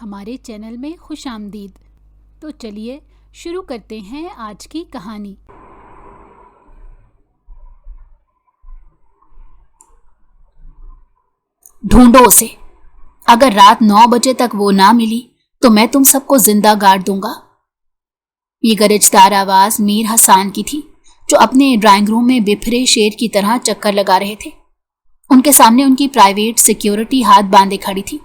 ہمارے چینل میں خوش آمدید۔ تو چلیے شروع کرتے ہیں آج کی کہانی۔ ڈھونڈو اسے، اگر رات 9 بجے تک وہ نہ ملی تو میں تم سب کو زندہ گاڑ دوں گا۔ یہ گرجدار آواز میر حسان کی تھی، جو اپنے ڈرائنگ روم میں بپھرے شیر کی طرح چکر لگا رہے تھے۔ ان کے سامنے ان کی پرائیویٹ سیکیورٹی ہاتھ باندھے کھڑی تھی۔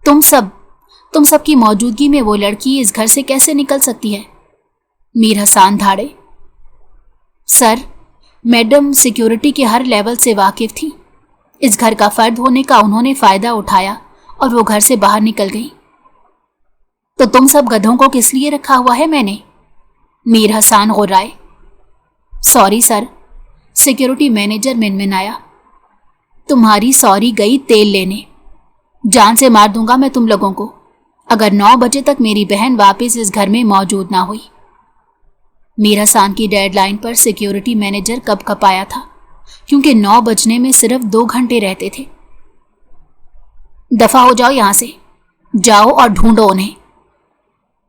تم سب کی موجودگی میں وہ لڑکی اس گھر سے کیسے نکل سکتی ہے؟ میر حسان دھاڑے۔ سر، میڈم سیکیورٹی کے ہر لیول سے واقف تھی۔ اس گھر کا فرد ہونے کا انہوں نے فائدہ اٹھایا اور وہ گھر سے باہر نکل گئی۔ تو تم سب گدھوں کو کس لیے رکھا ہوا ہے میں نے؟ میر حسان غرائے۔ سوری سر، سیکیورٹی مینیجر منمنایا۔ تمہاری سوری گئی تیل لینے۔ جان سے مار دوں گا میں تم لوگوں کو اگر 9 بجے تک میری بہن واپس اس گھر میں موجود نہ ہوئی۔ میر حسان کی ڈیڈ لائن پر سیکیورٹی مینیجر کب کپایا تھا، کیونکہ 9 بجنے میں صرف 2 گھنٹے رہتے تھے۔ دفع ہو جاؤ یہاں سے، جاؤ اور ڈھونڈو انہیں۔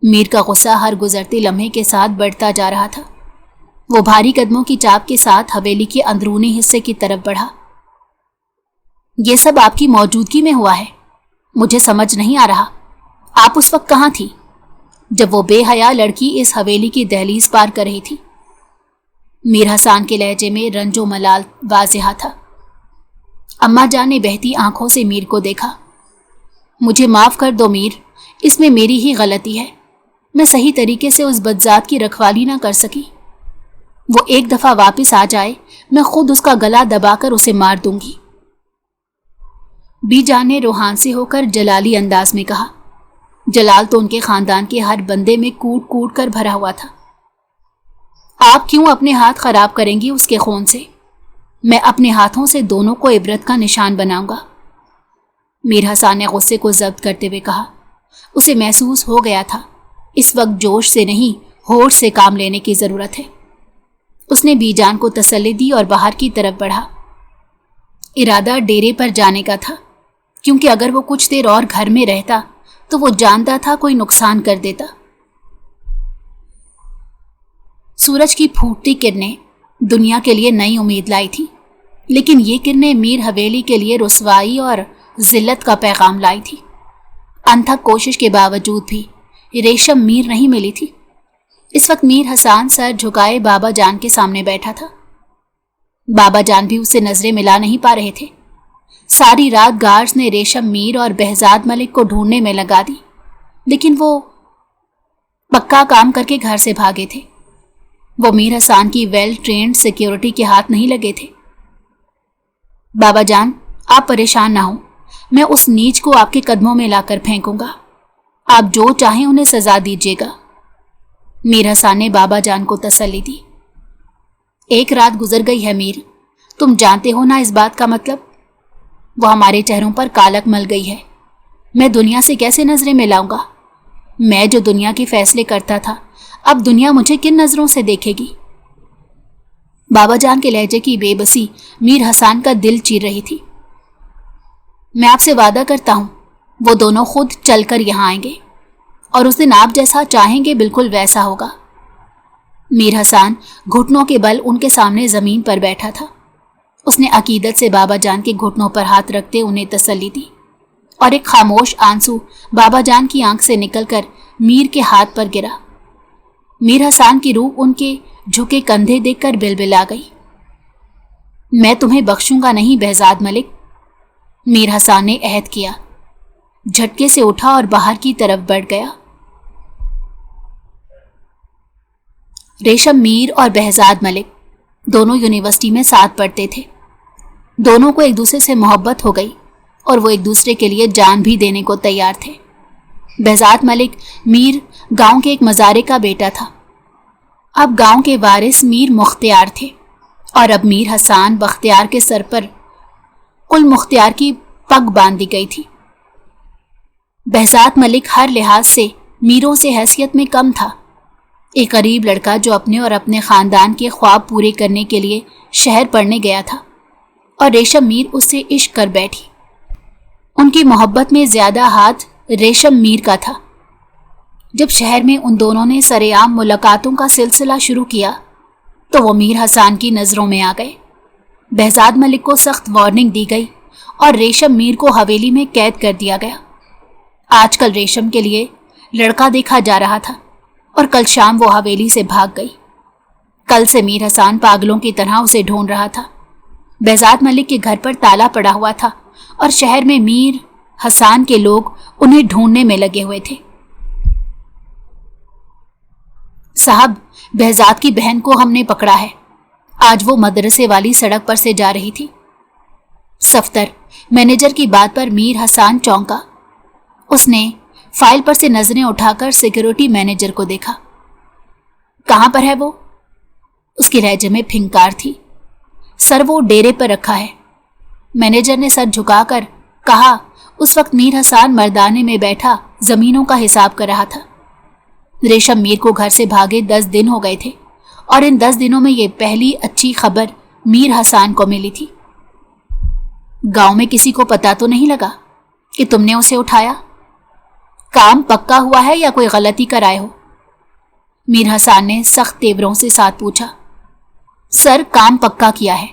میر کا غصہ ہر گزرتے لمحے کے ساتھ بڑھتا جا رہا تھا۔ وہ بھاری قدموں کی چاپ کے ساتھ حویلی کے اندرونی حصے کی طرف بڑھا۔ یہ سب آپ کی موجودگی میں ہوا ہے، مجھے سمجھ نہیں آ رہا آپ اس وقت کہاں تھی جب وہ بے حیا لڑکی اس حویلی کی دہلیز پار کر رہی تھی؟ میر حسان کے لہجے میں رنج و ملال واضح تھا۔ اماں جان نے بہتی آنکھوں سے میر کو دیکھا۔ مجھے معاف کر دو میر، اس میں میری ہی غلطی ہے۔ میں صحیح طریقے سے اس بدذات کی رکھوالی نہ کر سکی۔ وہ ایک دفعہ واپس آ جائے، میں خود اس کا گلا دبا کر اسے مار دوں گی۔ بی جان نے روحان سے ہو کر جلالی انداز میں کہا۔ جلال تو ان کے خاندان کے ہر بندے میں کوٹ کوٹ کر بھرا ہوا تھا۔ آپ کیوں اپنے ہاتھ خراب کریں گی اس کے خون سے؟ میں اپنے ہاتھوں سے دونوں کو عبرت کا نشان بناؤں گا۔ میر حسان نے غصے کو ضبط کرتے ہوئے کہا۔ اسے محسوس ہو گیا تھا اس وقت جوش سے نہیں، ہوش سے کام لینے کی ضرورت ہے۔ اس نے بی جان کو تسلی دی اور باہر کی طرف بڑھا۔ ارادہ ڈیرے پر جانے کا تھا، کیونکہ اگر وہ کچھ دیر اور گھر میں رہتا تو وہ جانتا تھا کوئی نقصان کر دیتا۔ سورج کی پھوٹتی کرنیں دنیا کے لیے نئی امید لائی تھی، لیکن یہ کرنیں میر حویلی کے لیے رسوائی اور ذلت کا پیغام لائی تھی۔ انتھک کوشش کے باوجود بھی ریشم میر نہیں ملی تھی۔ اس وقت میر حسان سر جھکائے بابا جان کے سامنے بیٹھا تھا۔ بابا جان بھی اسے نظریں ملا نہیں پا رہے تھے۔ ساری رات گارڈز نے ریشم میر اور بہزاد ملک کو ڈھونڈنے میں لگا دی، لیکن وہ پکا کام کر کے گھر سے بھاگے تھے۔ وہ میر حسان کی ویل ٹرینڈ سیکیورٹی کے ہاتھ نہیں لگے تھے۔ بابا جان، آپ پریشان نہ ہوں، میں اس نیچ کو آپ کے قدموں میں لا کر پھینکوں گا۔ آپ جو چاہیں انہیں سزا دیجیے گا۔ میر حسان نے بابا جان کو تسلی دی۔ ایک رات گزر گئی ہے میر، تم جانتے ہو نا اس بات کا مطلب؟ وہ ہمارے چہروں پر کالک مل گئی ہے۔ میں دنیا سے کیسے نظریں ملاؤں گا؟ میں جو دنیا کے فیصلے کرتا تھا، اب دنیا مجھے کن نظروں سے دیکھے گی؟ بابا جان کے لہجے کی بے بسی میر حسان کا دل چیر رہی تھی۔ میں آپ سے وعدہ کرتا ہوں وہ دونوں خود چل کر یہاں آئیں گے، اور اس دن آپ جیسا چاہیں گے بالکل ویسا ہوگا۔ میر حسان گھٹنوں کے بل ان کے سامنے زمین پر بیٹھا تھا۔ اس نے عقیدت سے بابا جان کے گھٹنوں پر ہاتھ رکھتے انہیں تسلی دی، اور ایک خاموش آنسو بابا جان کی آنکھ سے نکل کر میر کے ہاتھ پر گرا۔ میر حسان کی روح ان کے جھکے کندھے دیکھ کر بلبلا گئی۔ میں تمہیں بخشوں گا نہیں بہزاد ملک، میر حسان نے عہد کیا۔ جھٹکے سے اٹھا اور باہر کی طرف بڑھ گیا۔ ریشم میر اور بہزاد ملک دونوں یونیورسٹی میں ساتھ پڑھتے تھے۔ دونوں کو ایک دوسرے سے محبت ہو گئی اور وہ ایک دوسرے کے لیے جان بھی دینے کو تیار تھے۔ بہزاد ملک میر گاؤں کے ایک مزارے کا بیٹا تھا۔ اب گاؤں کے وارث میر مختیار تھے، اور اب میر حسان بختیار کے سر پر کل مختیار کی پگ باندھ دی گئی تھی۔ بہزاد ملک ہر لحاظ سے میروں سے حیثیت میں کم تھا، ایک غریب لڑکا جو اپنے اور اپنے خاندان کے خواب پورے کرنے کے لیے شہر پڑھنے گیا تھا، اور ریشم میر اس سے عشق کر بیٹھی۔ ان کی محبت میں زیادہ ہاتھ रेशम मीर का था। जब शहर में उन दोनों ने सरेआम मुलाकातों का सिलसिला शुरू किया तो वो मीर हसन की नज़रों में आ गए। behzad मलिक को सख्त वार्निंग दी गई और रेशम मीर को हवेली में कैद कर दिया गया। आजकल रेशम के लिए लड़का देखा जा रहा था और कल शाम वो हवेली से भाग गई। कल से मीर हसन पागलों की तरह उसे ढूंढ रहा था। behzad मलिक के घर पर ताला पड़ा हुआ था और शहर में मीर हसन के लोग उन्हें ढूंढने में लगे हुए थे। साहब, behzad की बहन को हमने पकड़ा है। आज वो मदरसे वाली सड़क पर से जा रही थी। सफ्तर मैनेजर की बात पर मीर हसन चौंका। उसने फाइल पर से नजरें उठाकर सिक्योरिटी मैनेजर को देखा। कहां पर है वो? उसके लहजे में फिंकार थी। सर, वो डेरे पर रखा है। मैनेजर ने सर झुकाकर कहा। उस वक्त मीर हसन मर्दाने में बैठा जमीनों का हिसाब कर रहा था। रेशम मीर को घर से भागे 10 दिन हो गए थे और इन 10 दिनों में ये पहली अच्छी खबर मीर हसन को मिली थी। गांव में किसी को पता तो नहीं लगा कि तुमने उसे उठाया? काम पक्का हुआ है या कोई गलती कराए हो? मीर हसन ने सख्त तेवरों से साथ पूछा। सर, काम पक्का किया है।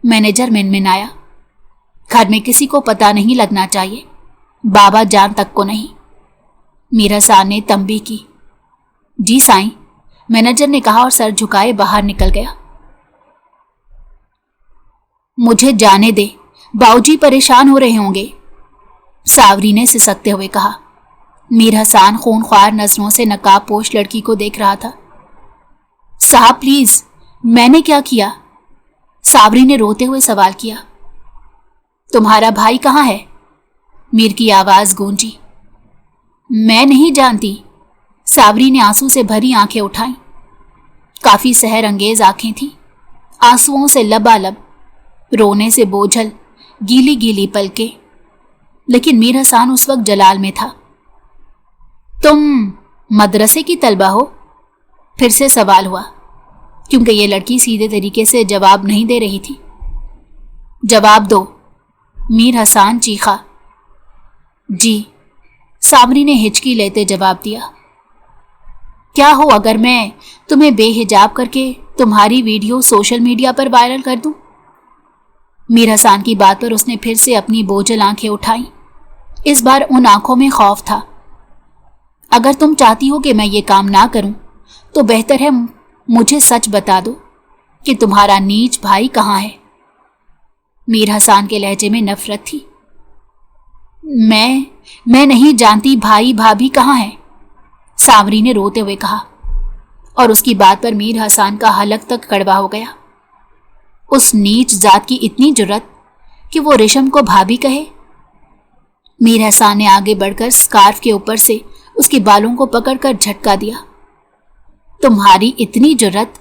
मैनेजर मिनमिनाया। घर में किसी को पता नहीं लगना चाहिए, बाबा जान तक को नहीं। मीर हसन ने तंबीह की। जी साईं, मैनेजर ने कहा और सर झुकाए बाहर निकल गया। मुझे जाने दे, बाऊजी परेशान हो रहे होंगे, सावरी ने सिसकते हुए कहा। मीर हसन खूनख्वार नजरों से नकाबपोश लड़की को देख रहा था। साहब प्लीज, मैंने क्या किया? सावरी ने रोते हुए सवाल किया। तुम्हारा भाई कहाँ है? मीर की आवाज गूंजी। मैं नहीं जानती। सावरी ने आंसू से भरी आंखें उठाई। काफी सहर अंगेज आंखें थीं, आंसुओं से लबालब, रोने से बोझल, गीली गीली पलके। लेकिन मीर हसन उस वक्त जलाल में था। तुम मदरसे की तलबा हो? फिर से सवाल हुआ, क्योंकि ये लड़की सीधे तरीके से जवाब नहीं दे रही थी। जवाब दो, मीर हसन चीखा। जी, सावरी ने हिचकी लेते जवाब दिया। क्या हो अगर मैं तुम्हें बेहिजाब करके तुम्हारी वीडियो सोशल मीडिया पर वायरल कर दूं? मीर हसन की बात पर उसने फिर से अपनी बोझल आंखें उठाई। इस बार उन आंखों में खौफ था। अगर तुम चाहती हो कि मैं ये काम ना करूं तो बेहतर है मुझे सच बता दो कि तुम्हारा नीच भाई कहाँ है। मीर हसन के लहजे में नफरत थी। मैं नहीं जानती भाई भाभी कहाँ है, सावरी ने रोते हुए कहा। और उसकी बात पर मीर हसन का हलक तक कड़वा हो गया। उस नीच जात की इतनी जुर्रत कि वो रेशम को भाभी कहे। मीर हसन ने आगे बढ़कर स्कार्फ के ऊपर से उसके बालों को पकड़कर झटका दिया। तुम्हारी इतनी जुर्रत?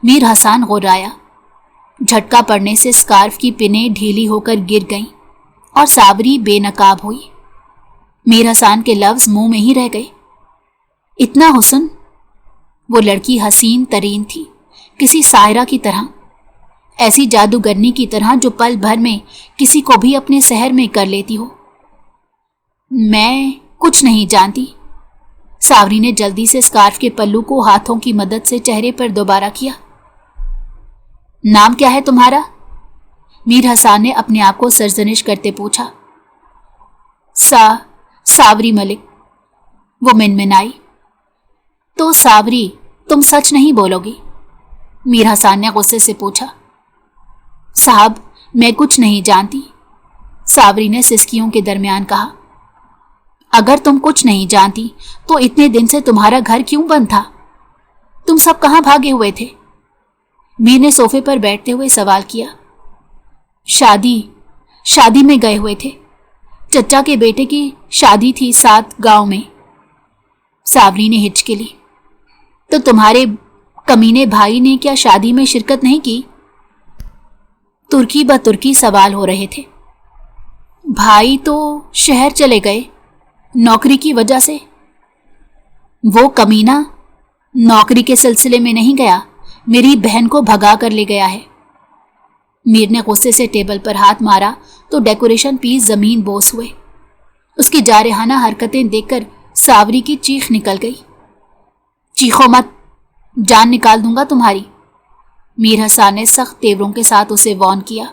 मीर हसन गुर्राया। झटका पड़ने से स्कार्फ की पिनें ढीली होकर गिर गईं और सावरी बेनकाब हुई। मीर हसन के लफ्ज मुंह में ही रह गए। इतना हुस्न? वो लड़की हसीन तरीन थी, किसी सायरा की तरह, ऐसी जादूगरनी की तरह जो पल भर में किसी को भी अपने शहर में कर लेती हो। मैं कुछ नहीं जानती। सावरी ने जल्दी से स्कार्फ के पल्लू को हाथों की मदद से चेहरे पर दोबारा किया। नाम क्या है तुम्हारा? मीर हसन ने अपने आप को सरजनिश करते पूछा। सावरी मलिक, वो मिनमिनाई। तो सावरी, तुम सच नहीं बोलोगी? मीर हसन ने गुस्से से पूछा। साहब, मैं कुछ नहीं जानती, सावरी ने सिसकियों के दरमियान कहा। अगर तुम कुछ नहीं जानती तो इतने दिन से तुम्हारा घर क्यों बंद था? तुम सब कहां भागे हुए थे? मीर ने सोफे पर बैठते हुए सवाल किया। शादी में गए हुए थे। चचा के बेटे की शादी थी साथ गांव में। सावरी ने हिचकी ली। तो तुम्हारे कमीने भाई ने क्या शादी में शिरकत नहीं की? तुर्की ब तुर्की सवाल हो रहे थे। भाई तो शहर चले गए नौकरी की वजह से। वो कमीना नौकरी के सिलसिले में नहीं गया, मेरी बहन को भगा कर ले गया है। मीर ने गुस्से से टेबल पर हाथ मारा तो डेकोरेशन पीस जमीन बोस हुए। اس کی جارحانہ حرکتیں دیکھ کر ساوری کی چیخ نکل گئی۔ چیخو مت، جان نکال دوں گا تمہاری، میر حسان نے سخت تیوروں کے ساتھ اسے وارن کیا۔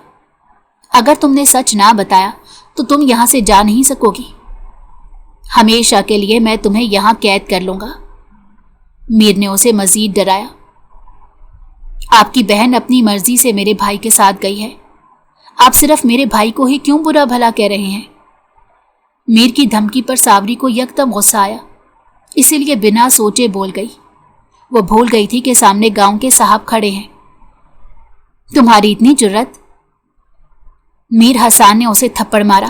اگر تم نے سچ نہ بتایا تو تم یہاں سے جا نہیں سکو گی، ہمیشہ کے لیے میں تمہیں یہاں قید کر لوں گا۔ میر نے اسے مزید ڈرایا۔ آپ کی بہن اپنی مرضی سے میرے بھائی کے ساتھ گئی ہے، آپ صرف میرے بھائی کو ہی کیوں برا بھلا کہہ رہے ہیں؟ میر کی دھمکی پر ساوری کو یکدم غصہ آیا، اسی لیے بنا سوچے بول گئی۔ وہ بھول گئی تھی کہ سامنے گاؤں کے صاحب کھڑے ہیں۔ تمہاری اتنی جرت؟ میر حسان نے اسے تھپڑ مارا۔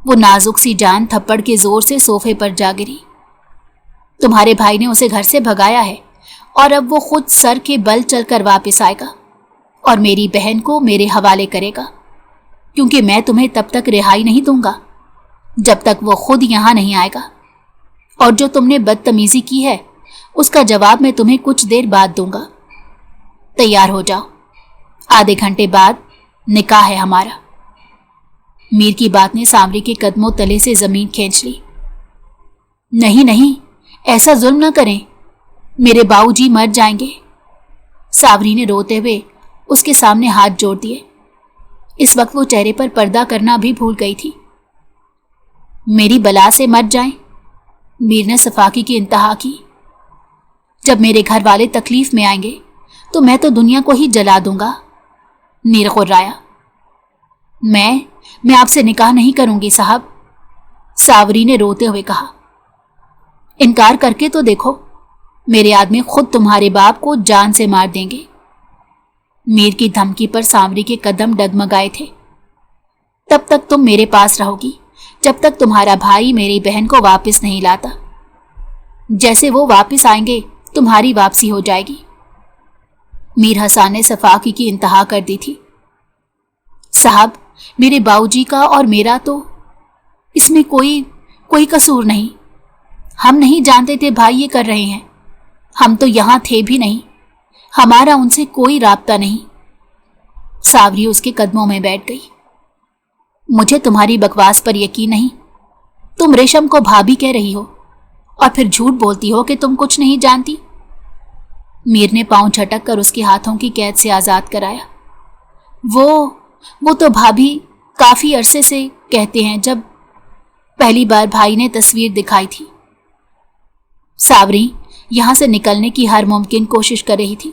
وہ نازک سی جان تھپڑ کے زور سے صوفے پر جا گری۔ تمہارے بھائی نے اسے گھر سے بھگایا ہے اور اب وہ خود سر کے بل چل کر واپس آئے گا اور میری بہن کو میرے حوالے کرے گا، کیونکہ میں تمہیں تب تک رہائی نہیں دوں گا جب تک وہ خود یہاں نہیں آئے گا، اور جو تم نے بدتمیزی کی ہے اس کا جواب میں تمہیں کچھ دیر بعد دوں گا۔ تیار ہو جاؤ، آدھے گھنٹے بعد نکاح ہے ہمارا۔ میر کی بات نے ساوری کے قدموں تلے سے زمین کھینچ لی۔ نہیں نہیں، ایسا ظلم نہ کریں، میرے باؤ جی مر جائیں گے۔ ساوری نے روتے ہوئے اس کے سامنے ہاتھ جوڑ دیے۔ اس وقت وہ چہرے پر پردہ کرنا بھی بھول گئی تھی۔ میری بلا سے مر جائیں؟ میر نے صفاقی کی انتہا کی۔ جب میرے گھر والے تکلیف میں آئیں گے تو میں تو دنیا کو ہی جلا دوں گا۔ میر غرایا۔ میں آپ سے نکاح نہیں کروں گی صاحب، ساوری نے روتے ہوئے کہا۔ انکار کر کے تو دیکھو، میرے آدمی خود تمہارے باپ کو جان سے مار دیں گے۔ میر کی دھمکی پر ساوری کے قدم ڈگمگائے تھے۔ تب تک تم میرے پاس رہو گی جب تک تمہارا بھائی میری بہن کو واپس نہیں لاتا۔ جیسے وہ واپس آئیں گے تمہاری واپسی ہو جائے گی۔ میر حسان نے صفاقی کی انتہا کر دی تھی۔ صاحب، میرے باؤ جی کا اور میرا تو اس میں کوئی قصور نہیں۔ ہم نہیں جانتے تھے بھائی یہ کر رہے ہیں، ہم تو یہاں تھے بھی نہیں، ہمارا ان سے کوئی رابطہ نہیں۔ ساوری اس کے قدموں میں بیٹھ گئی۔ مجھے تمہاری بکواس پر یقین نہیں، تم ریشم کو بھابھی کہہ رہی ہو اور پھر جھوٹ بولتی ہو کہ تم کچھ نہیں جانتی۔ میر نے پاؤں جھٹک کر اس کے ہاتھوں کی قید سے آزاد کرایا۔ وہ تو بھابھی کافی عرصے سے کہتے ہیں، جب پہلی بار بھائی نے تصویر دکھائی تھی۔ ساوری یہاں سے نکلنے کی ہر ممکن کوشش کر رہی تھی۔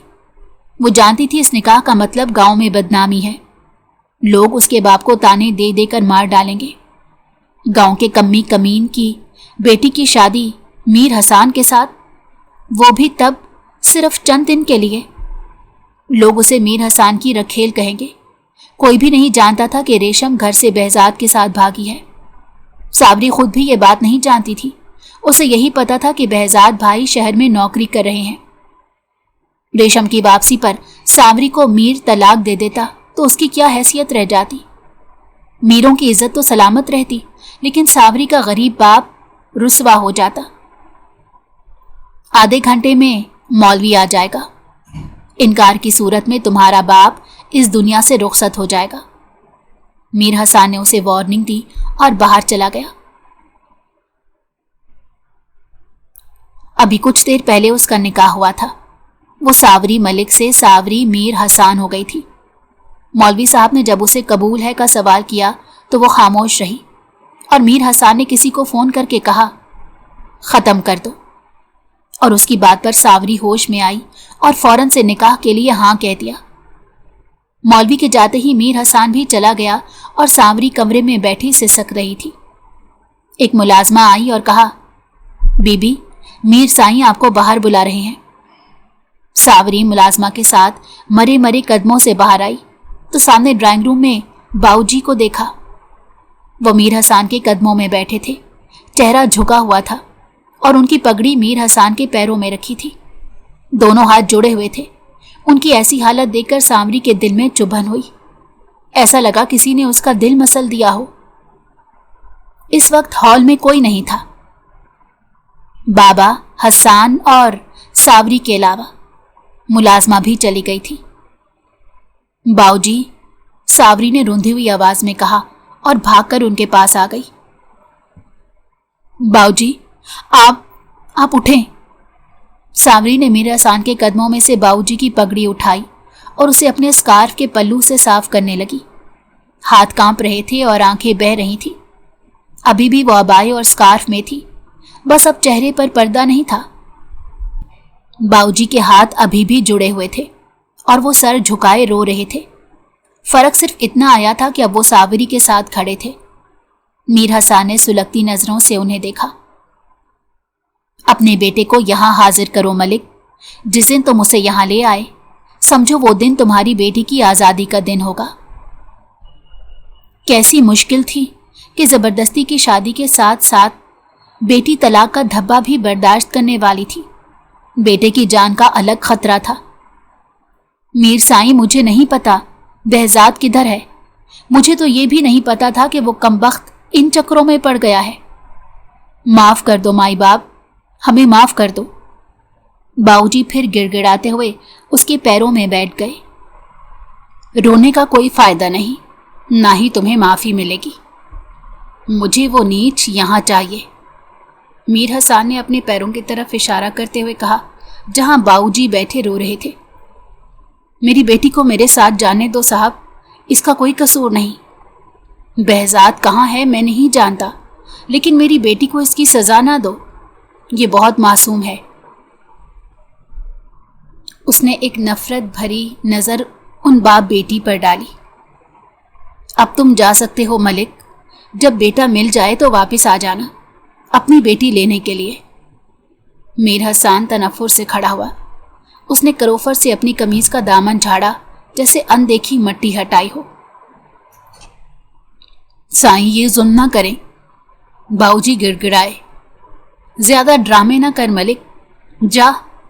وہ جانتی تھی اس نکاح کا مطلب گاؤں میں بدنامی ہے، لوگ اس کے باپ کو تانے دے دے کر مار ڈالیں گے۔ گاؤں کے کمی کمین کی بیٹی کی شادی میر حسان کے ساتھ، وہ بھی تب صرف چند دن کے لیے۔ لوگ اسے میر حسان کی رکھیل کہیں گے۔ کوئی بھی نہیں جانتا تھا کہ ریشم گھر سے بہزاد کے ساتھ بھاگی ہے۔ ساوری خود بھی یہ بات نہیں جانتی تھی، اسے یہی پتا تھا کہ بہزاد بھائی شہر میں نوکری کر رہے ہیں۔ ریشم کی واپسی پر ساوری کو میر طلاق دے دیتا تو اس کی کیا حیثیت رہ جاتی؟ میروں کی عزت تو سلامت رہتی، لیکن ساوری کا غریب باپ رسوا ہو جاتا۔ آدھے گھنٹے میں مولوی آ جائے گا، انکار کی صورت میں تمہارا باپ اس دنیا سے رخصت ہو جائے گا۔ میر حسان نے اسے وارننگ دی اور باہر چلا گیا۔ ابھی کچھ دیر پہلے اس کا نکاح ہوا تھا۔ وہ ساوری ملک سے ساوری میر حسان ہو گئی تھی۔ مولوی صاحب نے جب اسے قبول ہے کا سوال کیا تو وہ خاموش رہی، اور میر حسان نے کسی کو فون کر کے کہا ختم کر دو، اور اس کی بات پر ساوری ہوش میں آئی اور فوراً سے نکاح کے لیے ہاں کہہ دیا۔ مولوی کے جاتے ہی میر حسان بھی چلا گیا اور ساوری کمرے میں بیٹھی سسک رہی تھی۔ ایک ملازمہ آئی اور کہا، بی بی، میر سائیں آپ کو باہر بلا رہے ہیں۔ ساوری ملازمہ کے ساتھ مرے مرے قدموں سے باہر آئی تو سامنے ڈرائنگ روم میں باؤ جی کو دیکھا۔ وہ میر حسان کے قدموں میں بیٹھے تھے، چہرہ جھکا ہوا تھا اور ان کی پگڑی میر حسان کے پیروں میں رکھی تھی، دونوں ہاتھ جوڑے ہوئے تھے۔ ان کی ایسی حالت دیکھ کر ساوری کے دل میں چبھن ہوئی، ایسا لگا کسی نے اس کا دل مسل دیا ہو۔ اس وقت ہال میں کوئی نہیں تھا، بابا، حسان اور ساوری کے علاوہ۔ ملازمہ بھی چلی گئی تھی۔ باؤ جی، ساوری نے روندھی ہوئی آواز میں کہا اور بھاگ کر ان کے پاس آ گئی۔ बाऊजी, आप उठें। सांवरी ने मीर हसन के कदमों में से बाऊजी की पगड़ी उठाई और उसे अपने स्कार्फ के पल्लू से साफ करने लगी। हाथ कांप रहे थे और आंखें बह रही थी। अभी भी वो अबाए और स्कार्फ में थी, बस अब चेहरे पर पर्दा नहीं था। बाऊजी के हाथ अभी भी जुड़े हुए थे और वो सर झुकाए रो रहे थे। फर्क सिर्फ इतना आया था कि अब वो सांवरी के साथ खड़े थे। मीर हसन ने सुलगती नजरों से उन्हें देखा। अपने बेटे को यहां हाजिर करो मलिक। जिस दिन तुम उसे यहां ले आए, समझो वो दिन तुम्हारी बेटी की आजादी का दिन होगा। कैसी मुश्किल थी कि जबरदस्ती की शादी के साथ साथ बेटी तलाक का धब्बा भी बर्दाश्त करने वाली थी। बेटे की जान का अलग खतरा था। मीर साईं, मुझे नहीं पता बहजाद किधर है। मुझे तो ये भी नहीं पता था कि वो कमबख्त इन चक्रों में पड़ गया है। माफ कर दो माई बाप, हमें माफ कर दो। बाऊजी फिर गिड़गिड़ाते हुए उसके पैरों में बैठ गए। रोने का कोई फायदा नहीं, ना ही तुम्हें माफी मिलेगी। मुझे वो नीच यहां चाहिए। मीर हसन ने अपने पैरों की तरफ इशारा करते हुए कहा, जहां बाऊजी बैठे रो रहे थे। मेरी बेटी को मेरे साथ जाने दो साहब, इसका कोई कसूर नहीं। बहजाद कहाँ है मैं नहीं जानता, लेकिन मेरी बेटी को इसकी सजा ना दो, ये बहुत मासूम है। उसने एक नफरत भरी नजर उन बाप बेटी पर डाली। अब तुम जा सकते हो मलिक, जब बेटा मिल जाए तो वापस आ जाना अपनी बेटी लेने के लिए। मीर हसन तनफ्फुर से खड़ा हुआ। उसने करोफर से अपनी कमीज का दामन झाड़ा, जैसे अनदेखी मट्टी हटाई हो। साईं, ये जुल्म ना करें। बाऊजी गिड़गिड़ाए। ज्यादा ड्रामे ना कर मलिक, जा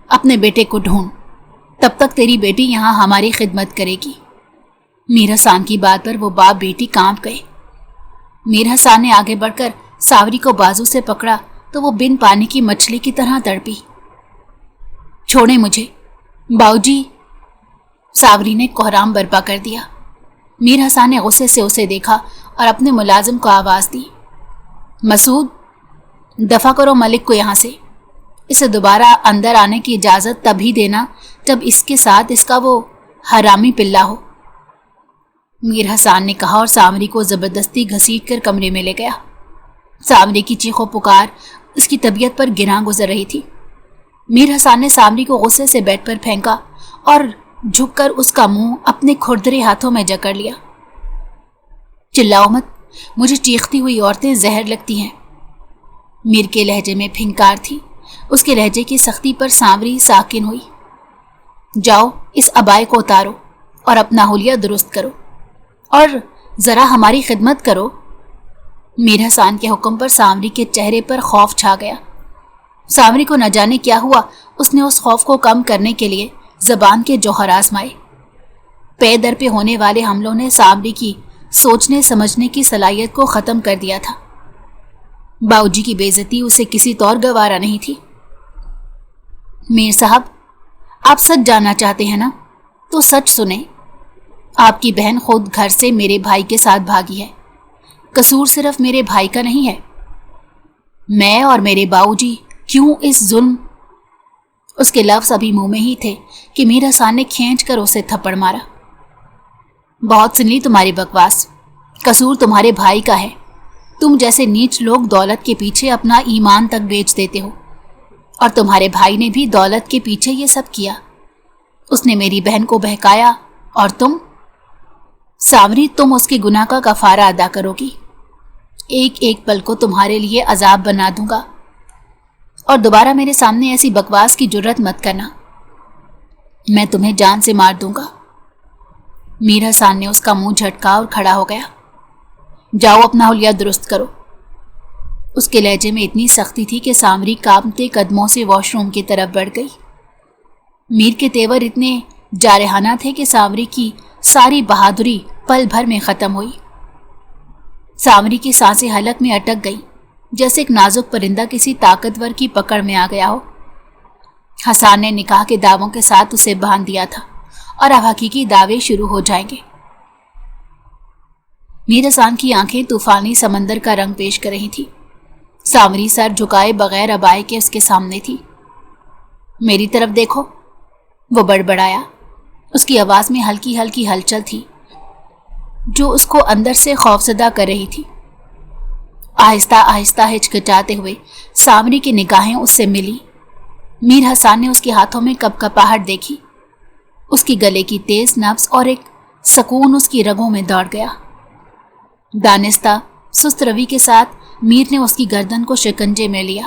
अपने बेटे को ढूंढ, तब तक तेरी बेटी यहां हमारी खिदमत करेगी। मीर हसन की बात पर वो बाप बेटी कांप गए। मीर हसन ने आगे बढ़कर सांवरी को बाजू से पकड़ा तो वो बिन पानी की मछली की तरह तड़पी। छोड़े मुझे बाऊजी, सांवरी ने कोहराम बर्पा कर दिया। मीर हसन ने गुस्से से उसे देखा और अपने मुलाजिम को आवाज दी, मसूद, दफा करो मलिक को यहां से। इसे दोबारा अंदर आने की इजाजत तभी देना जब इसके साथ इसका वो हरामी पिल्ला हो। मीर हसन ने कहा और सांवरी को जबरदस्ती घसीट कर कमरे में ले गया। सांवरी की चीखों पुकार उसकी तबीयत पर गिरां गुजर रही थी। मीर हसन ने सांवरी को गुस्से से बेड पर फेंका और झुककर उसका मुंह अपने खुरदरे हाथों में जकड़ लिया। चिल्लाओ मत, मुझे चीखती हुई औरतें जहर लगती हैं। मीर के लहजे में फिंकार थी। उसके लहजे की सख्ती पर सांवरी साकिन हुई। जाओ इस अबाए को उतारो और अपना हुलिया दुरुस्त करो और जरा हमारी खिदमत करो। मीर हसन के हुक्म पर सांवरी के चेहरे पर खौफ छा गया। सांवरी को न जाने क्या हुआ, उसने उस खौफ को कम करने के लिए जबान के जौहर आजमाए। पे दर पे होने वाले हमलों ने सांवरी की सोचने समझने की सलाहियत को खत्म कर दिया था। बाऊजी की बेइज्जती उसे किसी तौर गवारा नहीं थी। मीर साहब, आप सच जानना चाहते हैं ना, तो सच सुने। आपकी बहन खुद घर से मेरे भाई के साथ भागी है। कसूर सिर्फ मेरे भाई का नहीं है। मैं और मेरे बाऊजी क्यों इस जुल्म। उसके लफ्ज अभी मुंह में ही थे कि मीर हसन ने खींच कर उसे थप्पड़ मारा। बहुत सुन ली तुम्हारी बकवास। कसूर तुम्हारे भाई का है। तुम जैसे नीच लोग दौलत के पीछे अपना ईमान तक बेच देते हो, और तुम्हारे भाई ने भी दौलत के पीछे ये सब किया। उसने मेरी बहन को बहकाया और तुम सांवरी, तुम उसके गुनाह का कफारा अदा करोगी। एक एक पल को तुम्हारे लिए अजाब बना दूंगा, और दोबारा मेरे सामने ऐसी बकवास की जुर्रत मत करना। मैं तुम्हें जान से मार दूंगा। मीर हसन ने उसका मुंह झटका और खड़ा हो गया। जाओ अपना हुलिया दुरुस्त करो। उसके लहजे में इतनी सख्ती थी कि सांवरी कांपते कदमों से वॉशरूम की तरफ बढ़ गई। मीर के तेवर इतने जारहाना थे कि सांवरी की सारी बहादुरी पल भर में खत्म हुई। सांवरी की सांसें हलक में अटक गई, जैसे एक नाजुक परिंदा किसी ताकतवर की पकड़ में आ गया हो। हसन ने निकाह के दावों के साथ उसे बांध दिया था और अब हकीकी दावे शुरू हो जाएंगे। मीर हसन की आंखें तूफानी समंदर का रंग पेश कर रही थी। سامری سر جھکائے بغیر ابائے کے اس کے سامنے تھی۔ میری طرف دیکھو، وہ بڑبڑایا۔ اس کی آواز میں ہلکی ہلکی ہلچل تھی جو اس کو اندر سے خوفزدہ کر رہی تھی۔ آہستہ آہستہ ہچکچاتے ہوئے سامری کی نگاہیں اس سے ملی۔ میر حسان نے اس کے ہاتھوں میں کپکپاہٹ دیکھی۔ اس کی گلے کی تیز نبض اور ایک سکون اس کی رگوں میں دوڑ گیا۔ دانستہ سست روی کے ساتھ میر نے اس کی گردن کو شکنجے میں لیا۔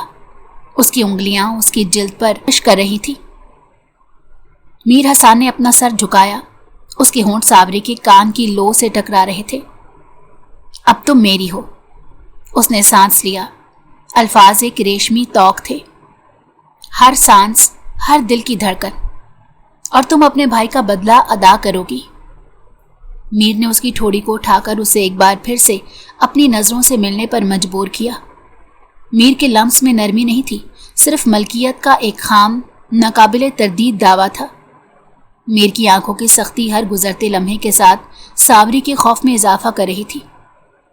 اس کی انگلیاں اس کی جلد پر خش کر رہی تھی۔ میر حسان نے اپنا سر جھکایا۔ اس کے ہونٹ سامری کے کان کی لو سے ٹکرا رہے تھے۔ اب تم میری ہو، اس نے سانس لیا۔ الفاظ ایک ریشمی توق تھے، ہر سانس، ہر دل کی دھڑکن۔ اور تم اپنے بھائی کا بدلہ ادا کرو گی۔ میر نے اس کی ٹھوڑی کو اٹھا کر اسے ایک بار پھر سے اپنی نظروں سے ملنے پر مجبور کیا۔ میر کے لمس میں نرمی نہیں تھی، صرف ملکیت کا ایک خام، ناقابل تردید دعویٰ تھا۔ میر کی آنکھوں کی سختی ہر گزرتے لمحے کے ساتھ سامری کے خوف میں اضافہ کر رہی تھی۔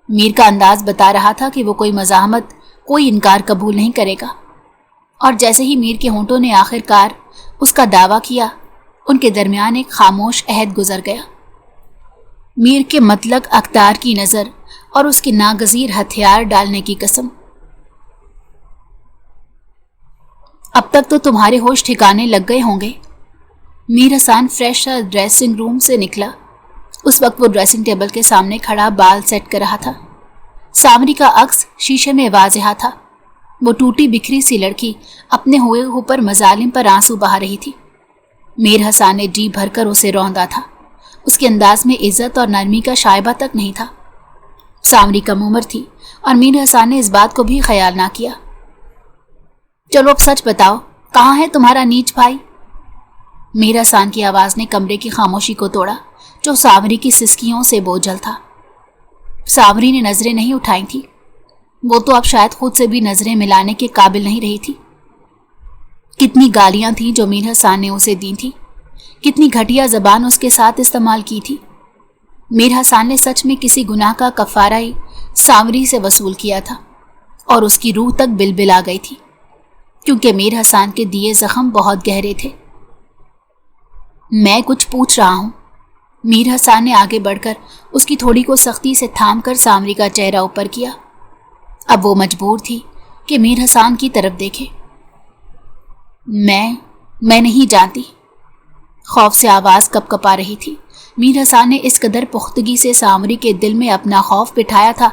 میر کا انداز بتا رہا تھا کہ وہ کوئی مزاحمت، کوئی انکار قبول نہیں کرے گا۔ اور جیسے ہی میر کے ہونٹوں نے آخر کار اس کا دعویٰ کیا، ان کے درمیان ایک خاموش عہد گزر گیا۔ میر کے مطلق اقدار کی نظر اور اس کے ناگزیر ہتھیار ڈالنے کی قسم۔ اب تک تو تمہارے ہوش ٹھکانے لگ گئے ہوں گے۔ میر حسان فریش ڈریسنگ روم سے نکلا۔ اس وقت وہ ڈریسنگ ٹیبل کے سامنے کھڑا بال سیٹ کر رہا تھا۔ سامری کا عکس شیشے میں واضح تھا۔ وہ ٹوٹی بکھری سی لڑکی اپنے ہوئے اوپر مظالم پر آنسو بہا رہی تھی۔ میر حسان نے جی بھر کر اسے روندا تھا۔ اس کے انداز میں عزت اور نرمی کا شائبہ تک نہیں تھا۔ سامری کم عمر تھی اور میر حسان نے اس بات کو بھی خیال نہ کیا۔ چلو اب سچ بتاؤ، کہاں ہے تمہارا نیچ بھائی؟ میر حسان کی آواز نے کمرے کی خاموشی کو توڑا جو سامری کی سسکیوں سے بوجھل تھا۔ سامری نے نظریں نہیں اٹھائی تھی۔ وہ تو اب شاید خود سے بھی نظریں ملانے کے قابل نہیں رہی تھی۔ کتنی گالیاں تھیں جو میر حسان نے اسے دی تھی، کتنی گھٹیا زبان اس کے ساتھ استعمال کی تھی۔ میر حسان نے سچ میں کسی گناہ کا کفارہ ہی سامری سے وصول کیا تھا، اور اس کی روح تک بلبل آ گئی تھی، کیونکہ میر حسان کے دیے زخم بہت گہرے تھے۔ میں کچھ پوچھ رہا ہوں۔ میر حسان نے آگے بڑھ کر اس کی تھوڑی کو سختی سے تھام کر سامری کا چہرہ اوپر کیا۔ اب وہ مجبور تھی کہ میر حسان کی طرف دیکھے۔ میں نہیں جانتی۔ خوف سے آواز کپکپا رہی تھی۔ میر حسان نے اس قدر پختگی سے سامری کے دل میں اپنا خوف بٹھایا تھا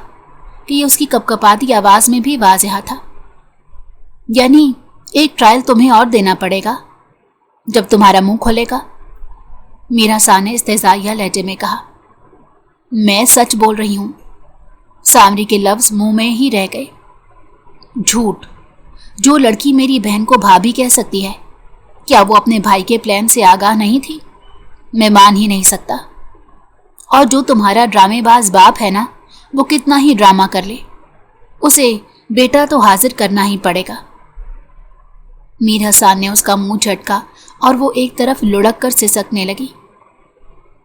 کہ یہ اس کی کپکپاتی آواز میں بھی واضح تھا۔ یعنی ایک ٹرائل تمہیں اور دینا پڑے گا جب تمہارا منہ کھولے گا، میر حسان نے استہزائیہ لہجے میں کہا۔ میں سچ بول رہی ہوں۔ سامری کے لفظ منہ میں ہی رہ گئے۔ جھوٹ! جو لڑکی میری بہن کو بھابھی کہہ سکتی ہے، کیا وہ اپنے بھائی کے پلان سے آگاہ نہیں تھی؟ میں مان ہی نہیں سکتا۔ اور جو تمہارا ڈرامے باز باپ ہے نا، وہ کتنا ہی ڈرامہ کر لے، اسے بیٹا تو حاضر کرنا ہی پڑے گا۔ میر حسان نے اس کا منہ جھٹکا اور وہ ایک طرف لڑک کر سسکنے لگی۔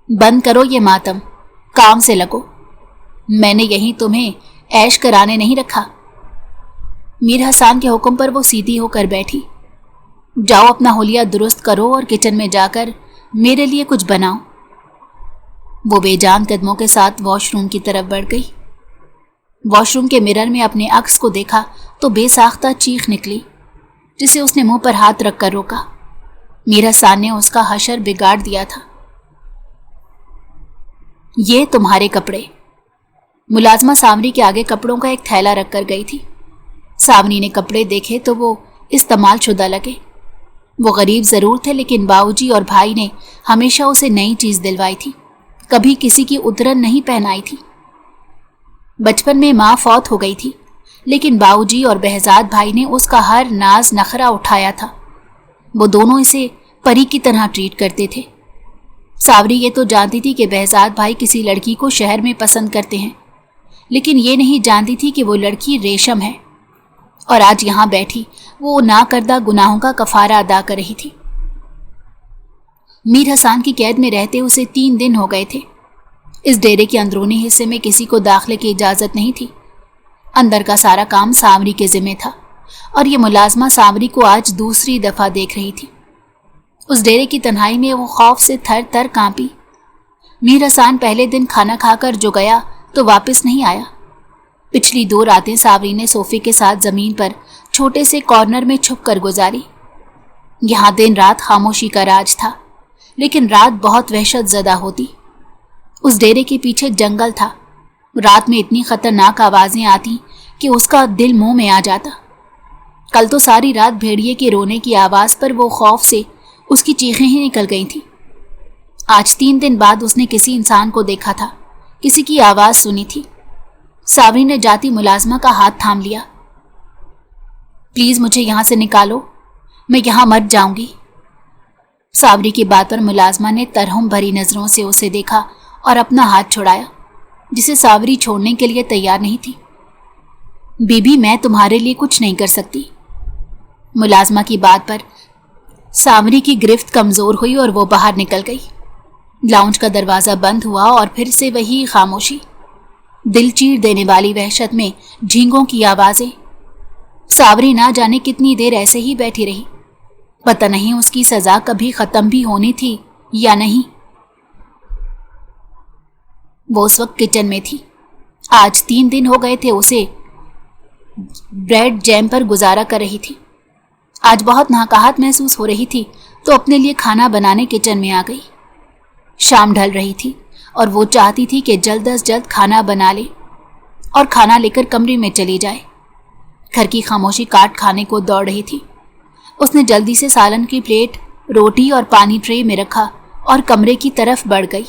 بند کرو یہ ماتم، کام سے لگو۔ میں نے یہیں تمہیں عیش کرانے نہیں رکھا۔ میر حسان کے حکم پر وہ سیدھی ہو کر بیٹھی۔ جاؤ اپنا حلیہ درست کرو اور کچن میں جا کر میرے لیے کچھ بناؤ۔ وہ بے جان قدموں کے ساتھ واش روم کی طرف بڑھ گئی۔ واش روم کے مرر میں اپنے عکس کو دیکھا تو بے ساختہ چیخ نکلی، جسے اس نے منہ پر ہاتھ رکھ کر روکا۔ میر حسان نے اس کا حشر بگاڑ دیا تھا۔ یہ تمہارے کپڑے۔ ملازمہ سامری کے آگے کپڑوں کا ایک تھیلا رکھ کر گئی تھی۔ سامری نے کپڑے دیکھے تو وہ استعمال شدہ لگے۔ وہ غریب ضرور تھے، لیکن باؤجی اور بھائی نے ہمیشہ اسے نئی چیز دلوائی تھی، کبھی کسی کی اترن نہیں پہنائی تھی۔ بچپن میں ماں فوت ہو گئی تھی، لیکن باؤجی اور بہزاد بھائی نے اس کا ہر ناز نخرا اٹھایا تھا۔ وہ دونوں اسے پری کی طرح ٹریٹ کرتے تھے۔ سامری یہ تو جانتی تھی کہ بہزاد بھائی کسی لڑکی کو شہر میں پسند کرتے ہیں، لیکن یہ نہیں جانتی تھی کہ وہ لڑکی ریشم ہے، اور آج یہاں بیٹھی وہ نا کردہ گناہوں کا کفارہ ادا کر رہی تھی۔ میر حسان کی قید میں رہتے اسے 3 دن ہو گئے تھے۔ اس ڈیرے کے اندرونی حصے میں کسی کو داخلے کی اجازت نہیں تھی۔ अंदर का सारा काम सांवरी के जिम्मे था और ये मुलाजमा सांवरी को आज दूसरी दफा देख रही थी। उस डेरे की तन्हाई में वो खौफ से थर थर कांपी। मीर हसन पहले दिन खाना खाकर जो गया तो वापस नहीं आया। पिछली 2 रातें सांवरी ने सोफे के साथ जमीन पर छोटे से कॉर्नर में छुप कर गुजारी। यहाँ दिन रात खामोशी का राज था, लेकिन रात बहुत वहशत ज़दा होती। उस डेरे के पीछे जंगल था। रात में इतनी खतरनाक आवाज़ें आती कि उसका दिल मुंह में आ जाता। कल तो सारी रात भेड़िए के रोने की आवाज़ पर वो खौफ से उसकी चीखें ही निकल गई थी। आज 3 दिन बाद उसने किसी इंसान को देखा था, किसी की आवाज़ सुनी थी। सांवरी ने जाती मुलाजमा का हाथ थाम लिया। प्लीज़ मुझे यहाँ से निकालो, मैं यहाँ मर जाऊंगी। सांवरी की बात पर मुलाजमा ने तरहम भरी नज़रों से उसे देखा और अपना हाथ छुड़ाया, जिसे सांवरी छोड़ने के लिए तैयार नहीं थी। बीबी, मैं तुम्हारे लिए कुछ नहीं कर सकती। मुलाजमा की बात पर सांवरी की गिरफ्त कमज़ोर हुई और वो बाहर निकल गई। लाउंज का दरवाज़ा बंद हुआ और फिर से वही खामोशी, दिल चीर देने वाली वहशत में झींगों की आवाज़ें। सांवरी ना जाने कितनी देर ऐसे ही बैठी रही। पता नहीं उसकी सज़ा कभी ख़त्म भी होनी थी या नहीं। वो उस वक्त किचन में थी। आज 3 दिन हो गए थे उसे ब्रेड जैम पर गुजारा कर रही थी। आज बहुत नाकाहत महसूस हो रही थी तो अपने लिए खाना बनाने किचन में आ गई। शाम ढल रही थी और वो चाहती थी कि जल्द अज जल्द खाना बना ले और खाना लेकर कमरे में चली जाए। घर की खामोशी काट खाने को दौड़ रही थी। उसने जल्दी से सालन की प्लेट, रोटी और पानी ट्रे में रखा और कमरे की तरफ बढ़ गई।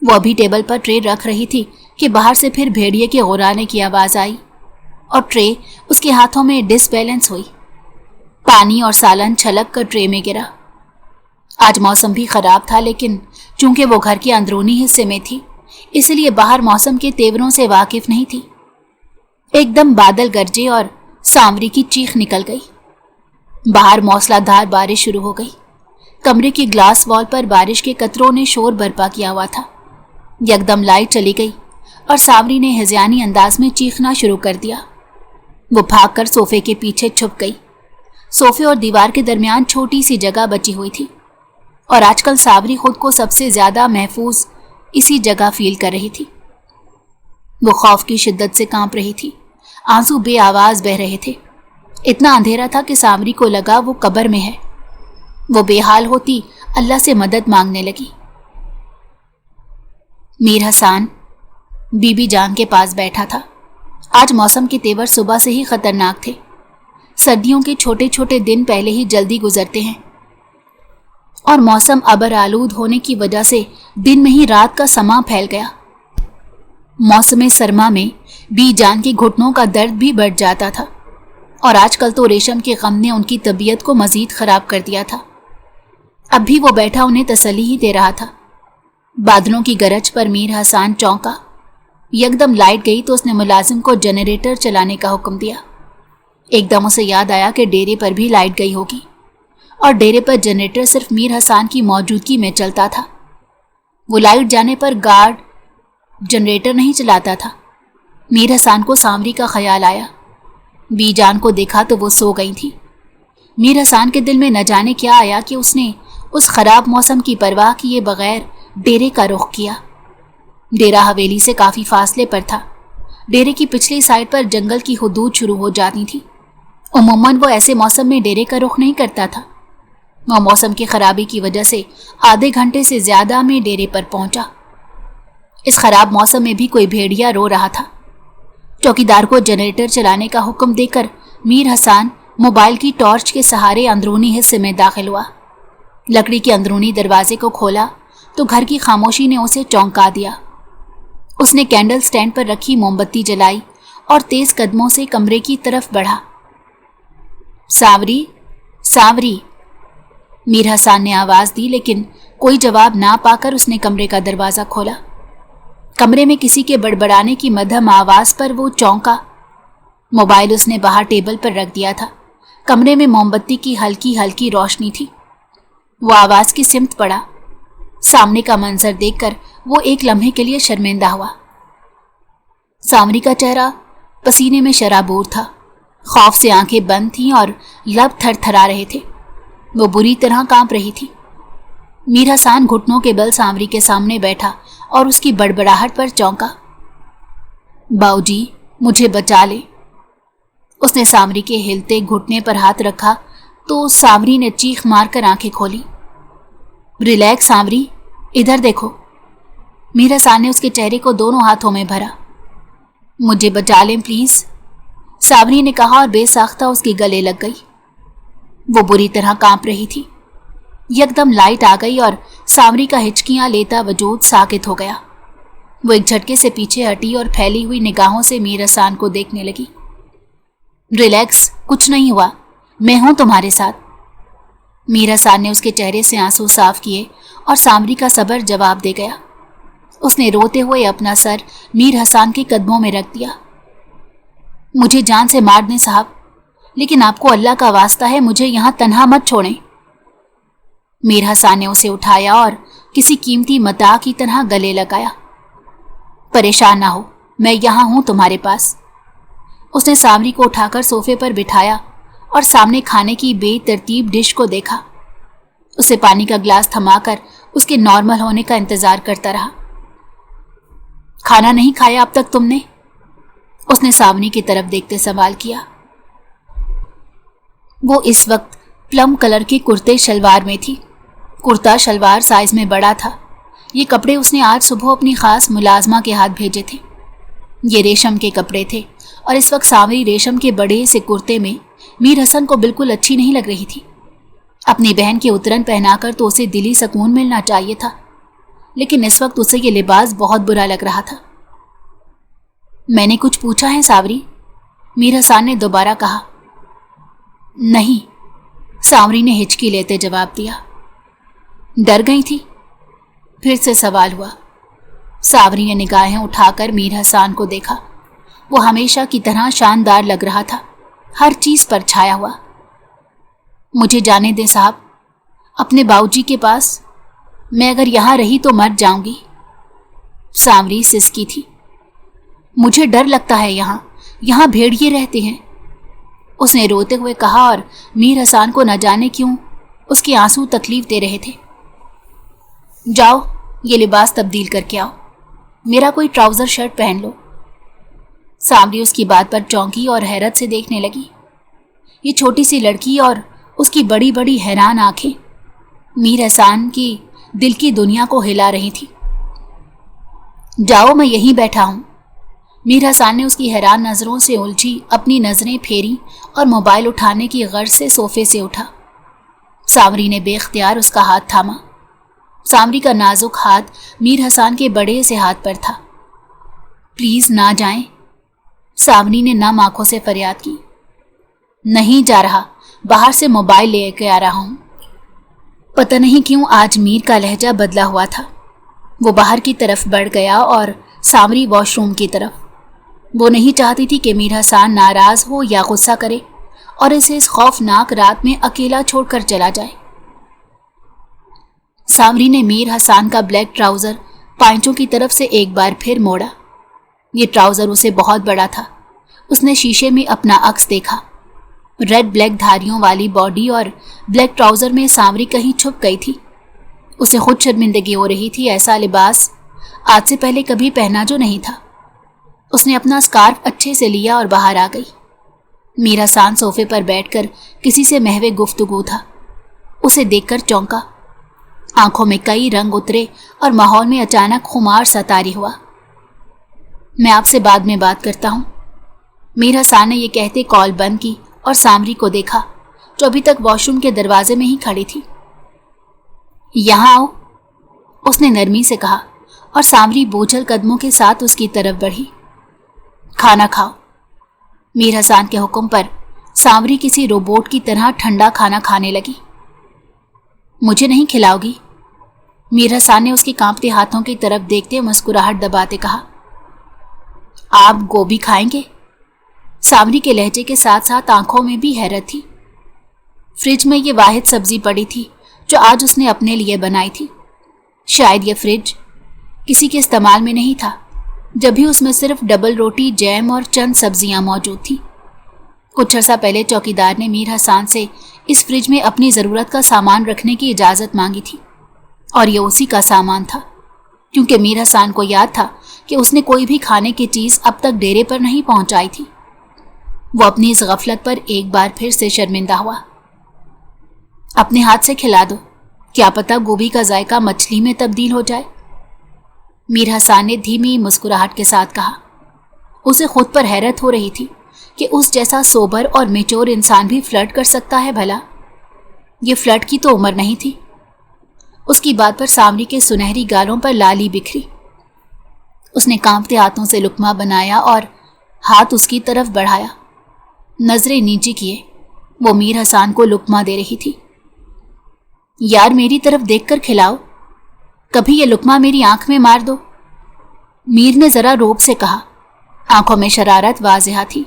वो अभी टेबल पर ट्रे रख रही थी कि बाहर से फिर भेड़िए के गुर्राने की आवाज़ आई और ट्रे उसके हाथों में डिसबैलेंस हुई। पानी और सालन छलक कर ट्रे में गिरा। आज मौसम भी खराब था, लेकिन चूंकि वो घर के अंदरूनी हिस्से में थी, इसलिए बाहर मौसम के तेवरों से वाकिफ नहीं थी। एकदम बादल गरजे और सांवरी की चीख निकल गई। बाहर मौसलाधार बारिश शुरू हो गई। कमरे की ग्लास वॉल पर बारिश के कतरों ने शोर बर्पा किया हुआ था। यकदम लाइट चली गई और सांवरी ने हिज़यानी अंदाज में चीखना शुरू कर दिया। वो भागकर सोफे के पीछे छुप गई। सोफे और दीवार के दरमियान छोटी सी जगह बची हुई थी और आजकल सांवरी खुद को सबसे ज्यादा महफूज इसी जगह फील कर रही थी। वो खौफ की शिद्दत से कांप रही थी। आंसू बेआवाज बह रहे थे। इतना अंधेरा था कि सांवरी को लगा वो कब्र में है। वो बेहाल होती अल्लाह से मदद मांगने लगी। मीर हसन बीबी जान के पास बैठा था। आज मौसम के तेवर सुबह से ही खतरनाक थे। सर्दियों के छोटे छोटे दिन पहले ही जल्दी गुजरते हैं और मौसम अबर आलूद होने की वजह से दिन में ही रात का समा फैल गया। मौसम सरमा में बी जान के घुटनों का दर्द भी बढ़ जाता था और आजकल तो रेशम के गम ने उनकी तबीयत को मजीद खराब कर दिया था। अब भी वो बैठा उन्हें तसल्ली ही दे रहा था। बादलों की गरज पर मीर हसन चौंका। यकदम लाइट गई तो उसने मुलाजिम को जनरेटर चलाने का हुक्म दिया। एकदम उसे याद आया कि डेरे पर भी लाइट गई होगी और डेरे पर जनरेटर सिर्फ मीर हसन की मौजूदगी में चलता था। वो लाइट जाने पर गार्ड जनरेटर नहीं चलाता था। मीर हसन को सांवरी का ख्याल आया। बी जान को देखा तो वो सो गई थी। मीर हसन के दिल में न जाने क्या आया कि उसने उस खराब मौसम की परवाह किए बगैर डेरे का रुख किया। डेरा हवेली से काफ़ी फासले पर था। डेरे की पिछली साइड पर जंगल की हुदूद शुरू हो जाती थी। उमूमन वो ऐसे मौसम में डेरे का रुख नहीं करता था। वो मौसम की खराबी की वजह से आधे घंटे से ज़्यादा में डेरे पर पहुंचा। इस खराब मौसम में भी कोई भेड़िया रो रहा था। चौकीदार को जनरेटर चलाने का हुक्म देकर मीर हसन मोबाइल की टॉर्च के सहारे अंदरूनी हिस्से में दाखिल हुआ। लकड़ी के अंदरूनी दरवाजे को खोला तो घर की खामोशी ने उसे चौंका दिया। उसने कैंडल स्टैंड पर रखी मोमबत्ती जलाई और तेज कदमों से कमरे की तरफ बढ़ा। सांवरी, सांवरी, मीर हसन ने आवाज़ दी, लेकिन कोई जवाब ना पाकर उसने कमरे का दरवाज़ा खोला। कमरे में किसी के बड़बड़ाने की मध्यम आवाज़ पर वो चौंका। मोबाइल उसने बाहर टेबल पर रख दिया था। कमरे में मोमबत्ती की हल्की हल्की रोशनी थी। वो आवाज़ की सिमत पड़ा। सामने का मंजर देखकर वो एक लम्हे के लिए शर्मिंदा हुआ। सांवरी का चेहरा पसीने में शराबोर था। खौफ से आंखें बंद थीं और लब थरथरा रहे थे। वो बुरी तरह कांप रही थी। मीर हसन घुटनों के बल सांवरी के सामने बैठा और उसकी बड़बड़ाहट पर चौंका। बाऊजी, मुझे बचा ले। उसने सांवरी के हिलते घुटने पर हाथ रखा तो सांवरी ने चीख मारकर आंखें खोली। रिलैक्स सांवरी, इधर देखो। मीर हसन ने उसके चेहरे को दोनों हाथों में भरा। मुझे बचा लें प्लीज, सांवरी ने कहा और बेसाख्ता उसके गले लग गई। वो बुरी तरह कांप रही थी। यकदम लाइट आ गई और सांवरी का हिचकियां लेता वजूद साकित हो गया। वो एक झटके से पीछे हटी और फैली हुई निगाहों से मीर हसन को देखने लगी। रिलैक्स, कुछ नहीं हुआ, मैं हूं तुम्हारे साथ। मीर हसन ने उसके चेहरे से आंसू साफ किए और सांवरी का सब्र जवाब दे गया। उसने रोते हुए अपना सर मीर हसन के कदमों में रख दिया। मुझे जान से मार दें साहब, लेकिन आपको अल्लाह का वास्ता है मुझे यहां तन्हा मत छोड़ें। मीर हसन ने उसे उठाया और किसी कीमती मता की तरह गले लगाया। परेशान ना हो, मैं यहां हूं तुम्हारे पास। उसने सांवरी को उठाकर सोफे पर बिठाया और सामने खाने की बेतरतीब डिश को देखा। उसे पानी का ग्लास थमाकर उसके नॉर्मल होने का इंतजार करता रहा। खाना नहीं खाया अब तक तुमने? उसने सांवरी की तरफ देखते सवाल किया। वो इस वक्त प्लम कलर की कुर्ते शलवार में थी। कुर्ता शलवार साइज में बड़ा था। ये कपड़े उसने आज सुबह अपनी खास मुलाजमा के हाथ भेजे थे। ये रेशम के कपड़े थे और इस वक्त सांवरी रेशम के बड़े से कुर्ते में मीर हसन को बिल्कुल अच्छी नहीं लग रही थी। अपनी बहन की उतरन पहनाकर तो उसे दिली सुकून मिलना चाहिए था, लेकिन इस वक्त उसे ये लिबास बहुत बुरा लग रहा था। मैंने कुछ पूछा है सांवरी? मीर हसन ने दोबारा कहा। नहीं, सांवरी ने हिचकी लेते जवाब दिया। डर गई थी? फिर से सवाल हुआ। सांवरी ने निगाहें उठाकर मीर हसन को देखा। वो हमेशा की तरह शानदार लग रहा था, हर चीज पर छाया हुआ। मुझे जाने दें साहब, अपने बाऊजी के पास। मैं अगर यहां रही तो मर जाऊंगी। सांवरी सिसकी थी। मुझे डर लगता है यहां भेड़िए रहते हैं, उसने रोते हुए कहा और मीर हसन को न जाने क्यों उसके आंसू तकलीफ दे रहे थे। जाओ, ये लिबास तब्दील करके आओ, मेरा कोई ट्राउजर शर्ट पहन लो। सांवरी उसकी बात पर चौंकी और हैरत से देखने लगी। ये छोटी सी लड़की और उसकी बड़ी बड़ी हैरान आंखें मीर हसन की दिल की दुनिया को हिला रही थी। जाओ, मैं यहीं बैठा हूं। मीर हसन ने उसकी हैरान नजरों से उलझी अपनी नजरें फेरी और मोबाइल उठाने की गर्ज से सोफे से उठा। सांवरी ने बेख्तियार उसका हाथ थामा। सांवरी का नाजुक हाथ मीर हसन के बड़े से हाथ पर था। प्लीज ना जाएं, सांवरी ने नम आंखों से फरियाद की। नहीं जा रहा, बाहर से मोबाइल लेके आ रहा हूं। पता नहीं क्यों आज मीर का लहजा बदला हुआ था। वो बाहर की तरफ बढ़ गया और सांवरी वॉशरूम की तरफ। वो नहीं चाहती थी कि मीर हसन नाराज हो या गुस्सा करे और इसे इस खौफनाक रात में अकेला छोड़कर चला जाए। सांवरी ने मीर हसन का ब्लैक ट्राउजर पांचों की तरफ से एक बार फिर मोड़ा। ये ट्राउजर उसे बहुत बड़ा था। उसने शीशे में अपना अक्स देखा। रेड ब्लैक धारियों वाली बॉडी और ब्लैक ट्राउजर में सांवरी कहीं छुप गई थी। उसे खुद शर्मिंदगी हो रही थी। ऐसा लिबास आज से पहले कभी पहना जो नहीं था। उसने अपना स्कार्फ अच्छे से लिया और बाहर आ गई। मीर हसन सोफे पर बैठकर किसी से महवे गुफ्तगू था। उसे देखकर चौंका। आंखों में कई रंग उतरे और माहौल में अचानक खुमार सा तारी हुआ। मैं आपसे बाद में बात करता हूं। मीर हसन ने यह कहते कॉल बंद की और सांवरी को देखा जो अभी तक वॉशरूम के दरवाजे में ही खड़ी थी। यहां आओ, उसने नरमी से कहा और सांवरी बोझल कदमों के साथ उसकी तरफ बढ़ी। खाना खाओ। मीर हसन के हुक्म पर सांवरी किसी रोबोट की तरह ठंडा खाना खाने लगी। मुझे नहीं खिलाओगी? मीर हसन ने उसके कांपते हाथों की तरफ देखते मुस्कुराहट दबाते कहा। आप गोभी खाएंगे? सांवरी के लहजे के साथ साथ आंखों में भी हैरत थी। फ्रिज में ये वाहिद सब्जी पड़ी थी जो आज उसने अपने लिए बनाई थी। शायद यह फ्रिज किसी के इस्तेमाल में नहीं था। जब भी उसमें सिर्फ डबल रोटी, जैम और चंद सब्जियां मौजूद थी। कुछ अर्सा पहले चौकीदार ने मीर हसन से इस फ्रिज में अपनी ज़रूरत का सामान रखने की इजाज़त मांगी थी और ये उसी का सामान था, क्योंकि मीर हसन को याद था कि उसने कोई भी खाने की चीज़ अब तक डेरे पर नहीं पहुंचाई थी। वो अपनी इस गफलत पर एक बार फिर से शर्मिंदा हुआ। अपने हाथ से खिला दो, क्या पता गोभी का जायका मछली में तब्दील हो जाए, मीर हसन ने धीमी मुस्कुराहट के साथ कहा। उसे खुद पर हैरत हो रही थी कि उस जैसा सोबर और मेच्योर इंसान भी फ्लर्ट कर सकता है भला। ये फ्लर्ट की तो उम्र नहीं थी। उसकी बात पर सांवरी के सुनहरी गालों पर लाली बिखरी। उसने कांपते हाथों से लुकमा बनाया और हाथ उसकी तरफ बढ़ाया। नजरें नीची किए वो मीर हसन को लुकमा दे रही थी। यार मेरी तरफ देखकर खिलाओ, कभी ये लुकमा मेरी आंख में मार दो, मीर ने जरा रोब से कहा। आंखों में शरारत वाज़िहा थी।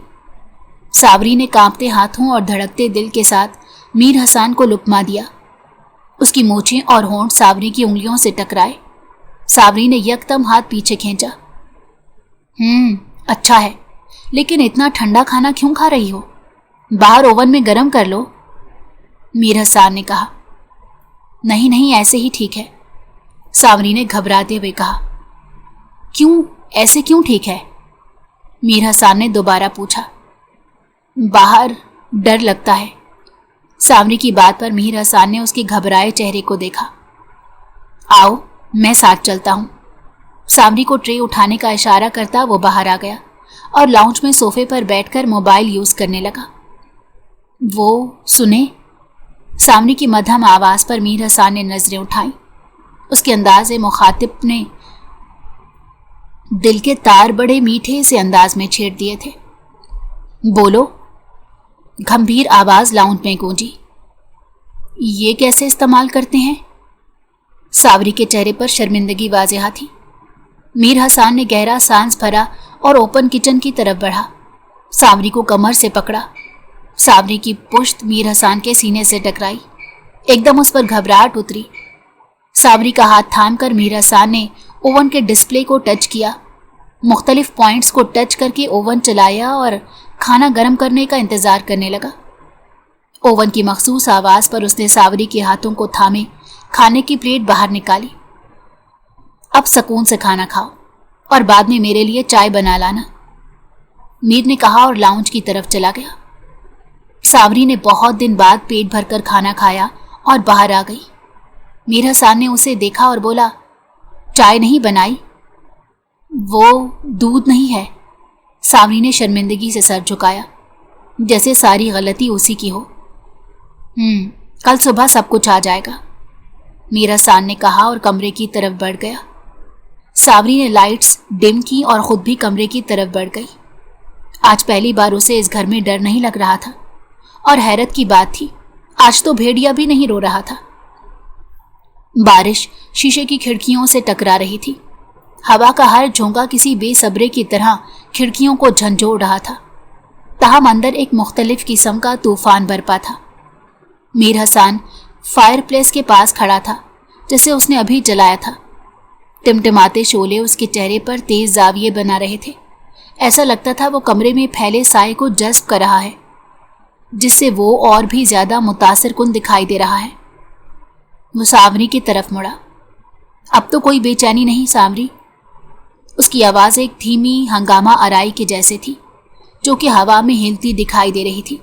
सांवरी ने कांपते हाथों और धड़कते दिल के साथ मीर हसन को लुकमा दिया। उसकी मूछें और होंठ सांवरी की उंगलियों से टकराए। सांवरी ने यकदम हाथ पीछे खींचा। अच्छा है, लेकिन इतना ठंडा खाना क्यों खा रही हो? बाहर ओवन में गर्म कर लो, मीर हसन ने कहा। नहीं नहीं, ऐसे ही ठीक है, सांवरी ने घबराते हुए कहा। क्यों, ऐसे क्यों ठीक है? मीर हसन ने दोबारा पूछा। बाहर डर लगता है। सांवरी की बात पर मीर हसन ने उसके घबराए चेहरे को देखा। आओ मैं साथ चलता हूँ। सांवरी को ट्रे उठाने का इशारा करता वो बाहर आ गया और लाउंज में सोफे पर बैठकर मोबाइल यूज करने लगा। वो सुने, सांवरी की मध्यम आवाज पर मीर हसन ने नजरें उठाई। उसके अंदाज़े मुखातिब ने दिल के तार बड़े मीठे से अंदाज में छेड़ दिए थे। बोलो, गंभीर आवाज लाउंज में गूंजी। ये कैसे इस्तेमाल करते हैं? सांवरी के चेहरे पर शर्मिंदगी वाज़िहा थी। मीर हसन ने गहरा सांस भरा और ओपन किचन की तरफ बढ़ा। सांवरी को कमर से पकड़ा। सांवरी की पुश्त मीर हसन के सीने से टकराई। एकदम उस पर घबराहट उतरी। सांवरी का हाथ थामकर मीर हसन ने ओवन के डिस्प्ले को टच किया। मुख्तलिफ पॉइंट्स को टच करके ओवन चलाया और खाना गर्म करने का इंतजार करने लगा। ओवन की मखसूस आवाज पर उसने सांवरी के हाथों को थामे खाने की प्लेट बाहर निकाली। अब सुकून से खाना खाओ और बाद में मेरे लिए चाय बना लाना, मीर ने कहा और लाउंज की तरफ चला गया। सांवरी ने बहुत दिन बाद पेट भरकर खाना खाया और बाहर आ गई। मीर हसन ने उसे देखा और बोला, चाय नहीं बनाई? वो दूध नहीं है, सांवरी ने शर्मिंदगी से सर झुकाया, जैसे सारी गलती उसी की हो। कल सुबह सब कुछ आ जाएगा, मीर हसन ने कहा और कमरे की तरफ बढ़ गया। सांवरी ने लाइट्स डिम की और खुद भी कमरे की तरफ बढ़ गई। आज पहली बार उसे इस घर में डर नहीं लग रहा था और हैरत की बात थी, आज तो भेड़िया भी नहीं रो रहा था। बारिश शीशे की खिड़कियों से टकरा रही थी। हवा का हर झोंका किसी बेसब्रे की तरह खिड़कियों को झंझोड़ रहा था। ताहम अंदर एक मुख्तलिफ किस्म का तूफान बरपा था। मीर हसन फायर प्लेस के पास खड़ा था जिसे उसने अभी जलाया था। टिमटिमाते शोले उसके चेहरे पर तेज जाविये बना रहे थे। ऐसा लगता था वो कमरे में फैले साए को जज्ब कर रहा है, जिससे वो और भी ज्यादा मुतासिर कुन दिखाई दे रहा है। वो सांवरी की तरफ मुड़ा। अब तो कोई बेचैनी नहीं सांवरी। उसकी आवाज़ एक धीमी हंगामा आराई के जैसे थी, जो कि हवा में हिलती दिखाई दे रही थी।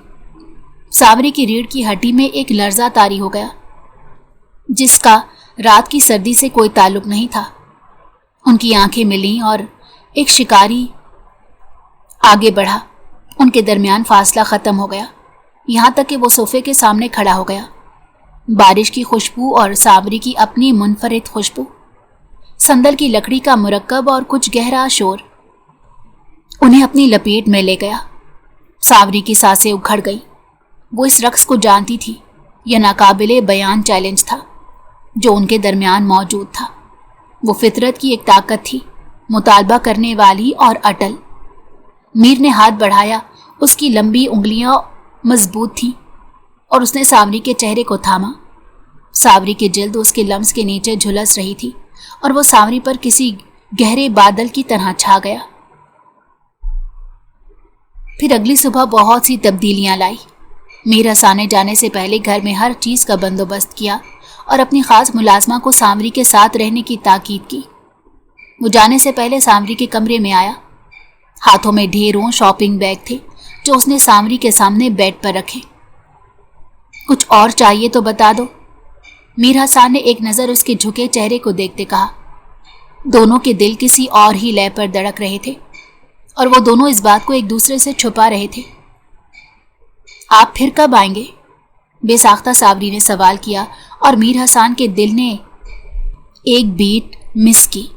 सांवरी की रीढ़ की हड्डी में एक लर्जा तारी हो गया, जिसका रात की सर्दी से कोई ताल्लुक नहीं था। उनकी आंखें मिलीं और एक शिकारी आगे बढ़ा। उनके दरमियान फासला ख़त्म हो गया, यहाँ तक कि वो सोफे के सामने खड़ा हो गया। बारिश की खुशबू और सांवरी की अपनी मुनफरिद खुशबू, संदल की लकड़ी का मुरक्कब और कुछ गहरा शोर उन्हें अपनी लपेट में ले गया। सांवरी की सांसें उखड़ गई। वो इस रक्स को जानती थी। यह नाकाबिले बयान चैलेंज था जो उनके दरमियान मौजूद था। वो फितरत की एक ताकत थी, मुतालबा करने वाली और अटल। मीर ने हाथ बढ़ाया। उसकी लंबी उंगलियां मजबूत थीं और उसने सांवरी के चेहरे को थामा। सांवरी की जिल्द उसके लम्स के नीचे झुलस रही थी और वो सांवरी पर किसी गहरे बादल की तरह छा गया। फिर अगली सुबह बहुत सी तब्दीलियां लाई। मीर हसन ने जाने से पहले घर में हर चीज का बंदोबस्त किया और अपनी खास मुलाजमा को सामरी के साथ रहने की ताकीद की। वो जाने से पहले सामरी के कमरे में आया। हाथों में ढेरों शॉपिंग बैग थे जो उसने सामरी के सामने बेड पर रखे। कुछ और चाहिए तो बता दो, मीर हसन ने एक नज़र उसके झुके चेहरे को देखते कहा। दोनों के दिल किसी और ही लय पर धड़क रहे थे और वो दोनों इस बात को एक दूसरे से छुपा रहे थे। आप फिर कब आएंगे? बेसाख्ता सावरी ने सवाल किया और मीर हसन के दिल ने एक बीट मिस की।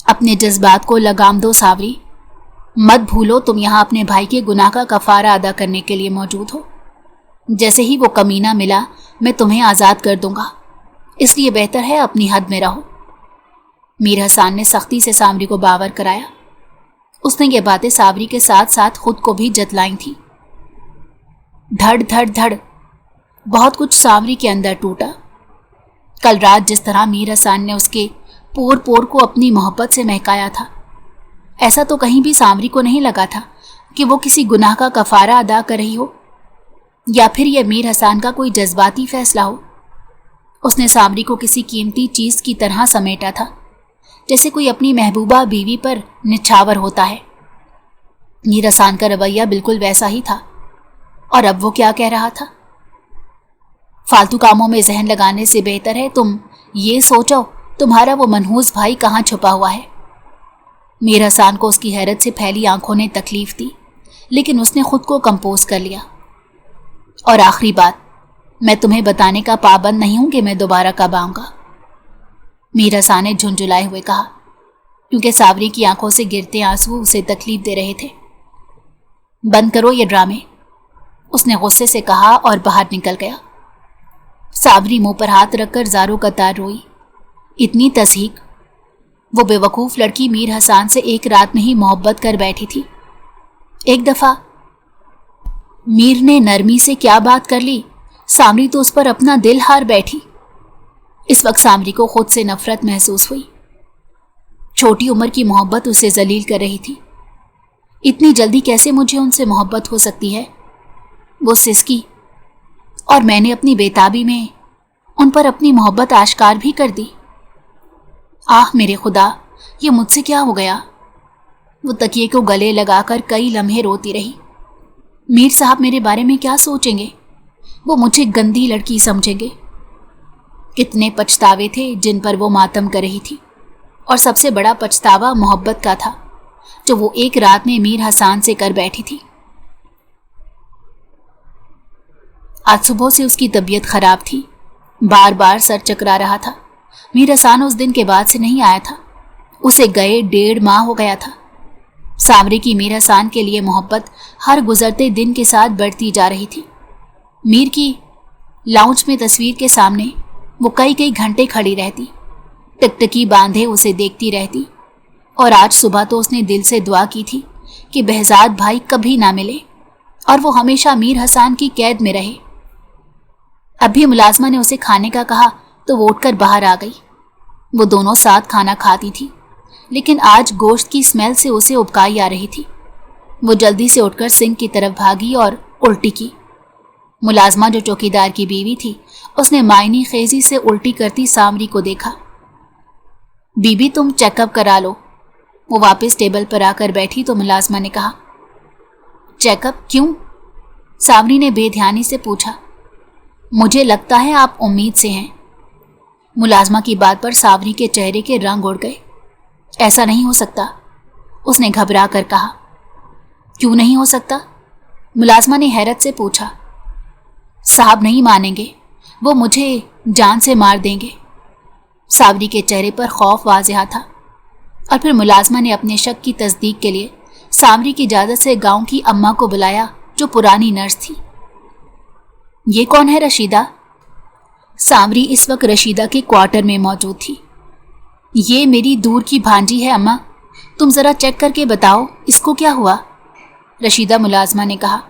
अपने जज्बात को लगाम दो सावरी, मत भूलो तुम यहाँ अपने भाई के गुनाह का कफारा अदा करने के लिए मौजूद हो। जैसे ही वो कमीना मिला मैं तुम्हें आज़ाद कर दूंगा, इसलिए बेहतर है अपनी हद में रहो। मीर हसन ने सख्ती से सामरी को बावर कराया। उसने ये बातें सावरी के साथ साथ खुद को भी जतलाई थी। धड़ धड़ धड़ बहुत कुछ सावरी के अंदर टूटा। कल रात जिस तरह मीर हसन ने उसके पोर पोर को अपनी मोहब्बत से महकाया था, ऐसा तो कहीं भी सावरी को नहीं लगा था कि वो किसी गुनाह का कफारा अदा कर रही हो या फिर यह मीर हसन का कोई जज्बाती फैसला हो। उसने सावरी को किसी कीमती चीज़ की तरह समेटा था, जैसे कोई अपनी महबूबा बीवी पर निछावर होता है। मीर हसन का रवैया बिल्कुल वैसा ही था। और अब वो क्या कह रहा था? फालतू कामों में जहन लगाने से बेहतर है तुम ये सोचो तुम्हारा वो मनहूस भाई कहाँ छुपा हुआ है। मीर हसन को उसकी हैरत से फैली आंखों ने तकलीफ दी, लेकिन उसने खुद को कंपोज कर लिया। और आखिरी बात, मैं तुम्हें बताने का पाबंद नहीं हूं कि मैं दोबारा कब आऊंगा, मीर हसन ने झुंझुलाए हुए कहा, क्योंकि सावरी की आंखों से गिरते आंसू उसे तकलीफ दे रहे थे। बंद करो ये ड्रामे, उसने गुस्से से कहा और बाहर निकल गया। सावरी मुंह पर हाथ रखकर ज़ारों कतार रोई। इतनी तस्हीक, वो बेवकूफ़ लड़की मीर हसन से एक रात में ही मोहब्बत कर बैठी थी। एक दफ़ा मीर ने नरमी से क्या बात कर ली, सामरी तो उस पर अपना दिल हार बैठी। इस वक्त सामरी को खुद से नफरत महसूस हुई। छोटी उम्र की मोहब्बत उसे जलील कर रही थी। इतनी जल्दी कैसे मुझे उनसे मोहब्बत हो सकती है? वो सिसकी, और मैंने अपनी बेताबी में उन पर अपनी मोहब्बत आश्कार भी कर दी। आह मेरे खुदा, ये मुझसे क्या हो गया? वो तकिए को गले लगाकर कई लम्हे रोती रही। मीर साहब मेरे बारे में क्या सोचेंगे? वो मुझे गंदी लड़की समझेंगे। कितने पछतावे थे जिन पर वो मातम कर रही थी, और सबसे बड़ा पछतावा मोहब्बत का था जो वो एक रात में मीर हसन से कर बैठी थी। आज सुबह से उसकी तबीयत खराब थी, बार बार सर चकरा रहा था। मीर हसन उस दिन के बाद से नहीं आया था। उसे गए 1.5 माह हो गया था। सावरी की मीर हसन के लिए मोहब्बत हर गुजरते दिन के साथ बढ़ती जा रही थी। मीर की लाउंज में तस्वीर के सामने वो कई कई घंटे खड़ी रहती, टकटकी बांधे उसे देखती रहती। और आज सुबह तो उसने दिल से दुआ की थी कि बहजाद भाई कभी ना मिले और वो हमेशा मीर हसन की कैद में रहे। अभी मुलाजमा ने उसे खाने का कहा तो वो उठकर बाहर आ गई। वो दोनों साथ खाना खाती थी, लेकिन आज गोश्त की स्मेल से उसे उबकाई आ रही थी। वो जल्दी से उठकर सिंक की तरफ भागी और उल्टी की। मुलाजमा जो चौकीदार की बीवी थी, उसने मायनी खेजी से उल्टी करती सामरी को देखा। बीबी तुम चेकअप करा लो। वो वापस टेबल पर आकर बैठी तो मुलाजमा ने कहा, चेकअप क्यों? सामरी ने बेध्यानी से पूछा। मुझे लगता है आप उम्मीद से हैं। मुलाजमा की बात पर सावरी के चेहरे के रंग उड़ गए। ऐसा नहीं हो सकता, उसने घबरा कर कहा। क्यों नहीं हो सकता? मुलाजमा ने हैरत से पूछा। साहब नहीं मानेंगे, वो मुझे जान से मार देंगे। सावरी के चेहरे पर खौफ वाज़ेह था। और फिर मुलाजमा ने अपने शक की तस्दीक के लिए सावरी की इजाज़त से गांव की अम्मा को बुलाया जो पुरानी नर्स थी। ये कौन है? रशीदा। सावरी इस वक्त रशीदा के क्वार्टर में मौजूद थी। ये मेरी दूर की भांजी है अम्मा, तुम ज़रा चेक करके बताओ इसको क्या हुआ, रशीदा मुलाजमा ने कहा।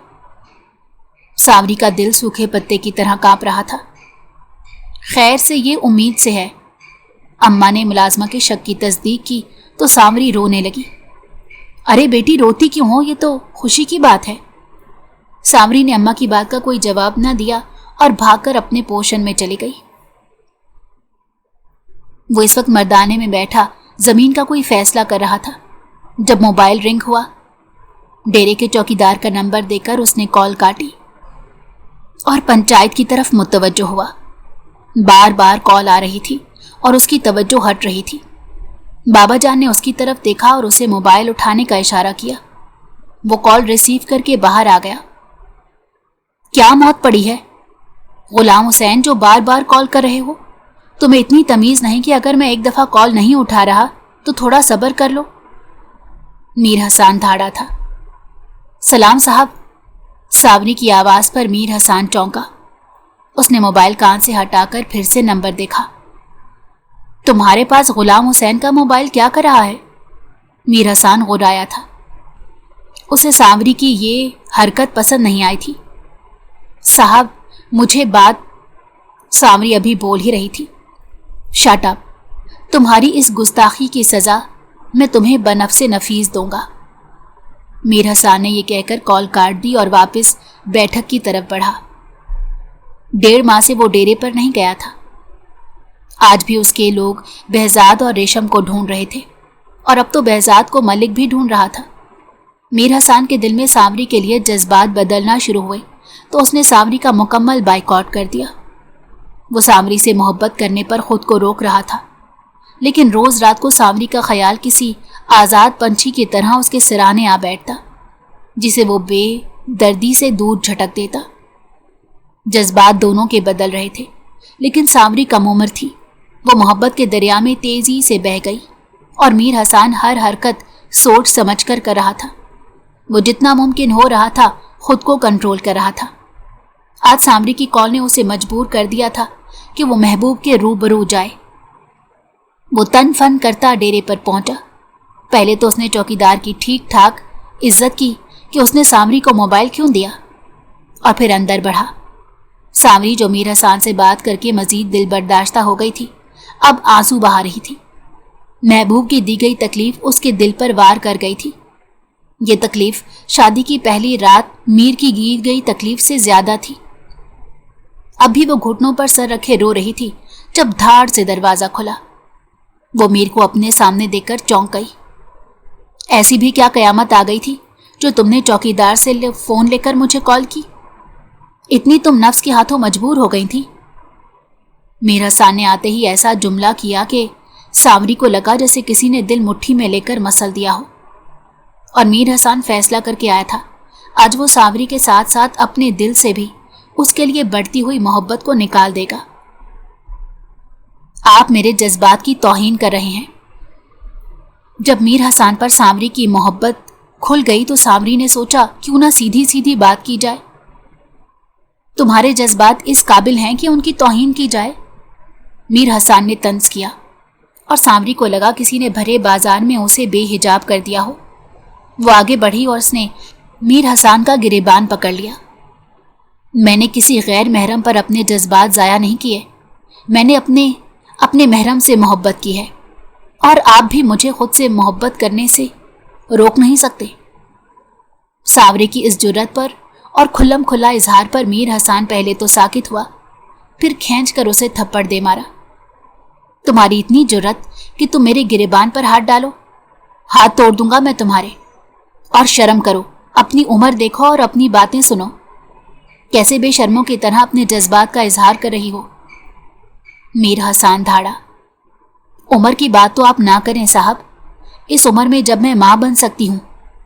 सावरी का दिल सूखे पत्ते की तरह कांप रहा था। खैर से ये उम्मीद से है, अम्मा ने मुलाजमा के शक की तस्दीक की तो सांवरी रोने लगी। अरे बेटी, रोती क्यों हो? ये तो खुशी की बात है। सांवरी ने अम्मा की बात का कोई जवाब न दिया और भागकर अपने पोषण में चली गई। वो इस वक्त मर्दाने में बैठा जमीन का कोई फैसला कर रहा था जब मोबाइल रिंग हुआ। डेरे के चौकीदार का नंबर देकर उसने कॉल काटी और पंचायत की तरफ मुतवज्जो हुआ। बार बार कॉल आ रही थी और उसकी तवज्जो हट रही थी। बाबा जान ने उसकी तरफ देखा और उसे मोबाइल उठाने का इशारा किया। वो कॉल रिसीव करके बाहर आ गया। क्या मौत पड़ी है? गुलाम हुसैन, जो बार बार कॉल कर रहे हो, तुम्हें इतनी तमीज नहीं कि अगर मैं एक दफा कॉल नहीं उठा रहा तो थोड़ा सब्र कर लो? मीर हसन धाड़ा था। सलाम साहब। सांवरी की आवाज पर मीर हसन चौंका। उसने मोबाइल कान से हटाकर फिर से नंबर देखा। तुम्हारे पास गुलाम हुसैन का मोबाइल क्या कर रहा है? मीर हसन गुर्राया था। उसे सांवरी की ये हरकत पसंद नहीं आई थी। साहब, मुझे बात। सांवरी अभी बोल ही रही थी। Shut up. तुम्हारी इस गुस्ताखी की सजा मैं तुम्हें बनफ्से नफीस दूंगा। मीर हसन ने यह कहकर कॉल काट दी और वापस बैठक की तरफ बढ़ा। 1.5 माह से वो डेरे पर नहीं गया था। आज भी उसके लोग बहजाद और रेशम को ढूंढ रहे थे और अब तो बहजाद को मलिक भी ढूंढ रहा था। मीर हसन के दिल में सांवरी के लिए जज्बात बदलना शुरू हुए तो उसने सांवरी का मुकम्मल बाइकआउट कर दिया। वो सांवरी से मोहब्बत करने पर खुद को रोक रहा था, लेकिन रोज रात को सांवरी का ख्याल किसी आज़ाद पंछी की तरह उसके सिराने आ बैठता, जिसे वो बेदर्दी से दूर झटक देता। जज्बात दोनों के बदल रहे थे, लेकिन सांवरी कम उम्र थी। वो मोहब्बत के दरिया में तेजी से बह गई और मीर हसन हर हरकत सोच समझ कर रहा था। वो जितना मुमकिन हो रहा था खुद को कंट्रोल कर रहा था। आज सांवरी की कॉल ने उसे मजबूर कर दिया था कि वो महबूब के रूबरू जाए। वो तन फन करता डेरे पर पहुंचा। पहले तो उसने चौकीदार की ठीक ठाक इज्जत की कि उसने सांवरी को मोबाइल क्यों दिया, और फिर अंदर बढ़ा। सांवरी, जो मीर हसन से बात करके मजीद दिल बर्दाश्ता हो गई थी, अब आंसू बहा रही थी। महबूब की दी गई तकलीफ उसके दिल पर वार कर गई थी। ये तकलीफ शादी की पहली रात मीर की दी गई तकलीफ से ज्यादा थी। अब भी वो घुटनों पर सर रखे रो रही थी जब धाड़ से दरवाजा खुला। वो मीर को अपने सामने देखकर चौंक गई। ऐसी भी क्या कयामत आ गई थी जो तुमने चौकीदार से फोन लेकर मुझे कॉल की? इतनी तुम नफ्स के हाथों मजबूर हो गई थी? मीर हसन ने आते ही ऐसा जुमला किया कि सांवरी को लगा जैसे किसी ने दिल मुट्ठी में लेकर मसल दिया हो। और मीर हसन फैसला करके आया था, आज वो सांवरी के साथ साथ अपने दिल से भी उसके लिए बढ़ती हुई मोहब्बत को निकाल देगा। आप मेरे जज्बात की तौहीन कर रहे हैं। जब मीर हसन पर सांवरी की मोहब्बत खुल गई तो सांवरी ने सोचा, क्यों ना सीधी सीधी बात की जाए। तुम्हारे जज्बात इस काबिल हैं कि उनकी तौहीन की जाए? मीर हसन ने तंज किया और सांवरी को लगा किसी ने भरे बाजार में उसे बेहिजाब कर दिया हो। वो आगे बढ़ी और उसने मीर हसन का गिरेबान पकड़ लिया। मैंने किसी गैर महरम पर अपने जज्बात ज़ाया नहीं किए। मैंने अपने महरम से मोहब्बत की है और आप भी मुझे खुद से मोहब्बत करने से रोक नहीं सकते। सांवरी की इस जुर्रत पर और खुल्लम खुल्ला इजहार पर मीर हसन पहले तो साकित हुआ, फिर खींच कर उसे थप्पड़ दे मारा। तुम्हारी इतनी जुर्रत कि तुम मेरे गिरेबान पर हाथ डालो? हाथ तोड़ दूंगा मैं तुम्हारे। और शर्म करो, अपनी उम्र देखो और अपनी बातें सुनो। कैसे बेशर्मों की तरह अपने जज्बात का इजहार कर रही हो। मीर हसन धाड़ा। उम्र की बात तो आप ना करें साहब। इस उम्र में जब मैं मां बन सकती हूं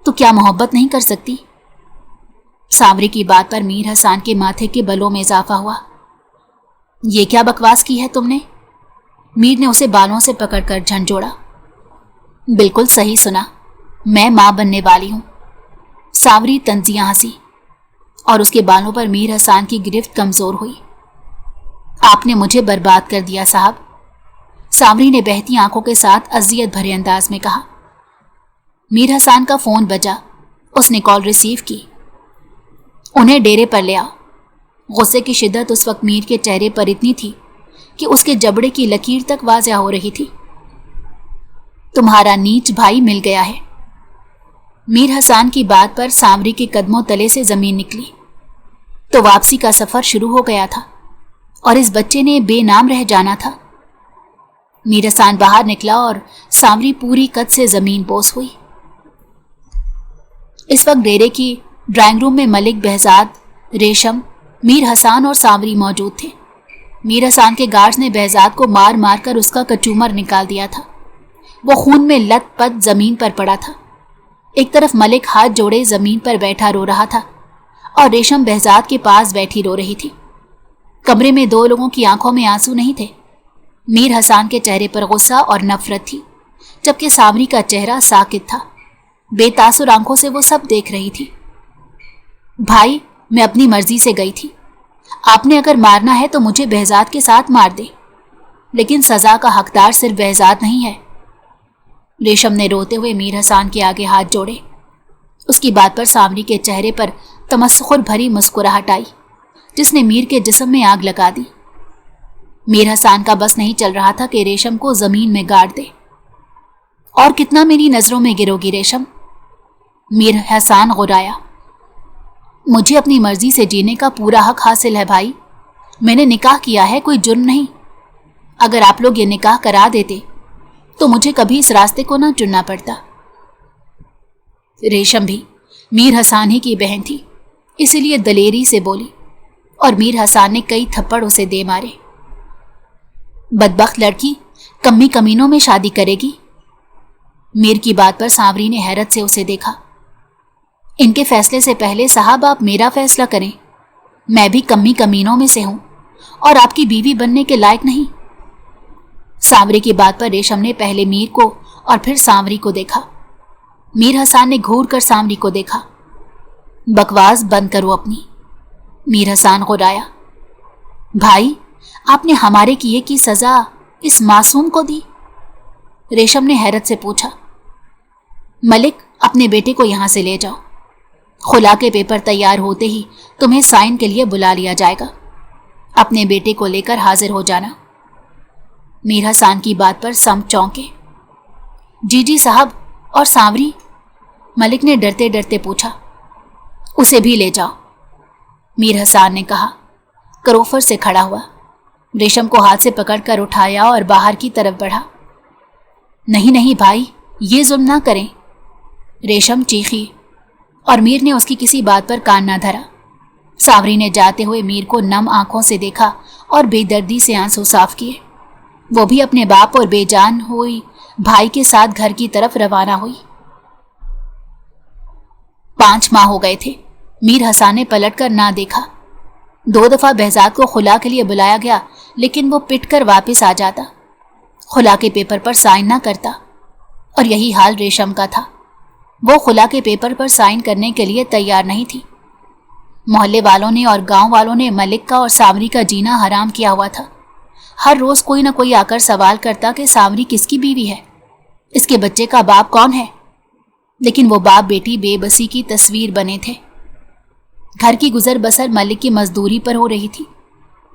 तो क्या मोहब्बत नहीं कर सकती? सांवरी की बात पर मीर हसन के माथे के बलों में इजाफा हुआ। ये क्या बकवास की है तुमने? मीर ने उसे बालों से पकड़कर झंझोड़ा। बिल्कुल सही सुना, मैं मां बनने वाली हूं। सांवरी तंजियां हंसी और उसके बालों पर मीर हसन की गिरफ्त कमजोर हुई। आपने मुझे बर्बाद कर दिया साहब, सांवरी ने बहती आंखों के साथ अजियत भरे अंदाज में कहा। मीर हसन का फोन बजा। उसने कॉल रिसीव की। उन्हें डेरे पर ले आओ। गुस्से की शिद्दत उस वक्त मीर के चेहरे पर इतनी थी کہ اس کے جبڑے کی لکیر تک واضح ہو رہی تھی۔ تمہارا نیچ بھائی مل گیا ہے۔ میر حسان کی بات پر سانوری کے قدموں تلے سے زمین نکلی تو واپسی کا سفر شروع ہو گیا تھا اور اس بچے نے بے نام رہ جانا تھا۔ میر حسان باہر نکلا اور سانوری پوری قد سے زمین بوس ہوئی۔ اس وقت ڈیرے کی ڈرائنگ روم میں ملک، بہزاد، ریشم، میر حسان اور سانوری موجود تھے۔ میر حسان کے گارڈز نے بہزاد کو مار مار کر اس کا کچومر نکال دیا تھا۔ وہ خون میں لت پت زمین پر پڑا تھا۔ ایک طرف ملک ہاتھ جوڑے زمین پر بیٹھا رو رہا تھا اور ریشم بہزاد کے پاس بیٹھی رو رہی تھی۔ کمرے میں دو لوگوں کی آنکھوں میں آنسو نہیں تھے۔ میر حسان کے چہرے پر غصہ اور نفرت تھی، جبکہ سانوری کا چہرہ ساکت تھا۔ بے تاثر آنکھوں سے وہ سب دیکھ رہی تھی۔ بھائی، میں اپنی مرضی سے گئی تھی۔ آپ نے اگر مارنا ہے تو مجھے بہزاد کے ساتھ مار دے، لیکن سزا کا حقدار صرف بہزاد نہیں ہے۔ ریشم نے روتے ہوئے میر حسان کے آگے ہاتھ جوڑے۔ اس کی بات پر سانوری کے چہرے پر تمسخر بھری مسکراہٹ آئی، جس نے میر کے جسم میں آگ لگا دی۔ میر حسان کا بس نہیں چل رہا تھا کہ ریشم کو زمین میں گاڑ دے۔ اور کتنا میری نظروں میں گرو گی ریشم؟ میر حسان غرایا۔ مجھے اپنی مرضی سے جینے کا پورا حق حاصل ہے بھائی۔ میں نے نکاح کیا ہے، کوئی جرم نہیں۔ اگر آپ لوگ یہ نکاح کرا دیتے تو مجھے کبھی اس راستے کو نہ چننا پڑتا۔ ریشم بھی میر حسان ہی کی بہن تھی، اسی لیے دلیری سے بولی اور میر حسان نے کئی تھپڑ اسے دے مارے۔ بدبخت لڑکی کمی کمینوں میں شادی کرے گی؟ میر کی بات پر سانوری نے حیرت سے اسے دیکھا۔ ان کے فیصلے سے پہلے صاحب آپ میرا فیصلہ کریں۔ میں بھی کمی کمینوں میں سے ہوں اور آپ کی بیوی بننے کے لائق نہیں۔ سانوری کی بات پر ریشم نے پہلے میر کو اور پھر سانوری کو دیکھا۔ میر حسان نے گھور کر سانوری کو دیکھا۔ بکواس بند کرو اپنی، میر حسان غرایا۔ بھائی، آپ نے ہمارے کیے کی سزا اس معصوم کو دی؟ ریشم نے حیرت سے پوچھا۔ ملک، اپنے بیٹے کو یہاں سے لے جاؤ۔ خلا کے پیپر تیار ہوتے ہی تمہیں سائن کے لیے بلا لیا جائے گا۔ اپنے بیٹے کو لے کر حاضر ہو جانا۔ میر حسان کی بات پر سم چونکے۔ جی جی صاحب، اور سانوری؟ ملک نے ڈرتے ڈرتے پوچھا۔ اسے بھی لے جاؤ، میر حسان نے کہا۔ کروفر سے کھڑا ہوا، ریشم کو ہاتھ سے پکڑ کر اٹھایا اور باہر کی طرف بڑھا۔ نہیں نہیں بھائی، یہ ظلم نہ کریں، ریشم چیخی، اور میر نے اس کی کسی بات پر کان نہ دھرا۔ سانوری نے جاتے ہوئے میر کو نم آنکھوں سے دیکھا اور بے دردی سے آنسو صاف کیے۔ وہ بھی اپنے باپ اور بے جان ہوئی بھائی کے ساتھ گھر کی طرف روانہ ہوئی۔ 5 ماہ ہو گئے تھے۔ میر حسان نے پلٹ کر نہ دیکھا۔ 2 دفعہ بہزاد کو خلا کے لیے بلایا گیا، لیکن وہ پٹ کر واپس آ جاتا، خلا کے پیپر پر سائن نہ کرتا، اور یہی حال ریشم کا تھا۔ وہ خلا کے پیپر پر سائن کرنے کے لیے تیار نہیں تھی۔ محلے والوں نے اور گاؤں والوں نے ملک کا اور سانوری کا جینا حرام کیا ہوا تھا۔ ہر روز کوئی نہ کوئی آ کر سوال کرتا کہ سانوری کس کی بیوی ہے، اس کے بچے کا باپ کون ہے، لیکن وہ باپ بیٹی بے بسی کی تصویر بنے تھے۔ گھر کی گزر بسر ملک کی مزدوری پر ہو رہی تھی۔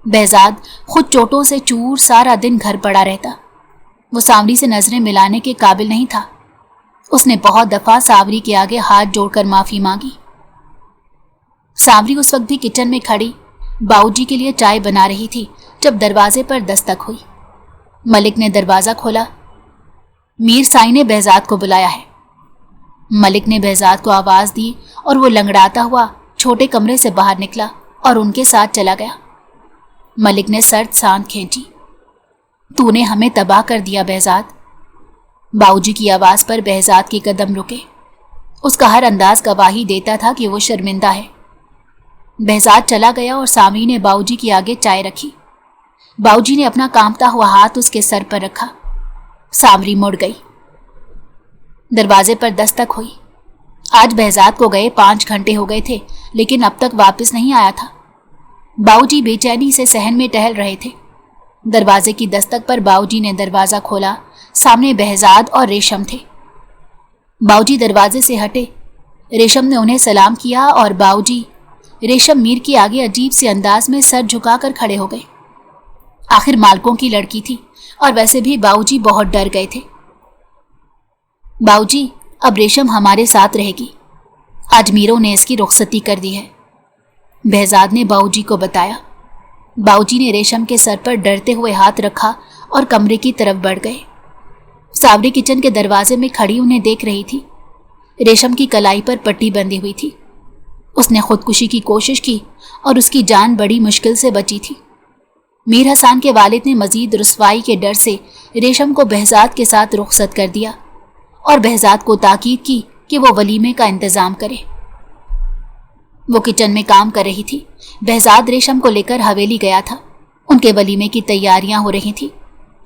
بہزاد خود چوٹوں سے چور سارا دن گھر پڑا رہتا۔ وہ سانوری سے نظریں ملانے کے قابل نہیں تھا۔ اس نے بہت دفعہ سانوری کے آگے ہاتھ جوڑ کر معافی مانگی۔ سانوری اس وقت بھی کچن میں کھڑی باؤ جی کے لیے چائے بنا رہی تھی جب دروازے پر دستک ہوئی۔ ملک نے دروازہ کھولا۔ میر سائی نے بہزاد کو بلایا ہے۔ ملک نے بہزاد کو آواز دی اور وہ لنگڑاتا ہوا چھوٹے کمرے سے باہر نکلا اور ان کے ساتھ چلا گیا۔ ملک نے سرد سانس کھینچی۔ تو نے ہمیں تباہ کر دیا بہزاد۔ باؤ جی کی آواز پر بہزاد کے قدم رکے۔ اس کا ہر انداز گواہی دیتا تھا کہ وہ شرمندہ ہے۔ بہزاد چلا گیا اور سانوری نے باؤ جی کے آگے چائے رکھی۔ باؤ جی نے اپنا کانپتا ہوا ہاتھ اس کے سر پر رکھا۔ سانوری مڑ گئی۔ دروازے پر دستک ہوئی۔ آج بہزاد کو گئے 5 گھنٹے ہو گئے تھے، لیکن اب تک واپس نہیں آیا تھا۔ باؤ جی بے چینی سے صحن میں ٹہل رہے تھے۔ دروازے کی دستک پر باؤ جی نے دروازہ کھولا۔ سامنے بہزاد اور ریشم تھے۔ باؤ جی دروازے سے ہٹے۔ ریشم نے انہیں سلام کیا اور باؤ جی ریشم میر کے آگے عجیب سے انداز میں سر جھکا کر کھڑے ہو گئے۔ आखिर मालकों की लड़की थी और वैसे भी बाबूजी बहुत डर गए थे। बाबूजी, अब रेशम हमारे साथ रहेगी। आज मीरों ने इसकी रुखसती कर दी है, बहजाद ने बाबूजी को बताया। बाबूजी ने रेशम के सर पर डरते हुए हाथ रखा और कमरे की तरफ बढ़ गए। सावरी किचन के दरवाजे में खड़ी उन्हें देख रही थी। रेशम की कलाई पर पट्टी बंधी हुई थी। उसने खुदकुशी की कोशिश की और उसकी जान बड़ी मुश्किल से बची थी। मीर हसन के वालिद ने मजीद रुसवाई के डर से रेशम को बहजाद के साथ रुखसत कर दिया और बहजाद को ताकीद की कि वो वलीमे का इंतजाम करे। वो किचन में काम कर रही थी। बहजाद रेशम को लेकर हवेली गया था। उनके वलीमे की तैयारियां हो रही थी।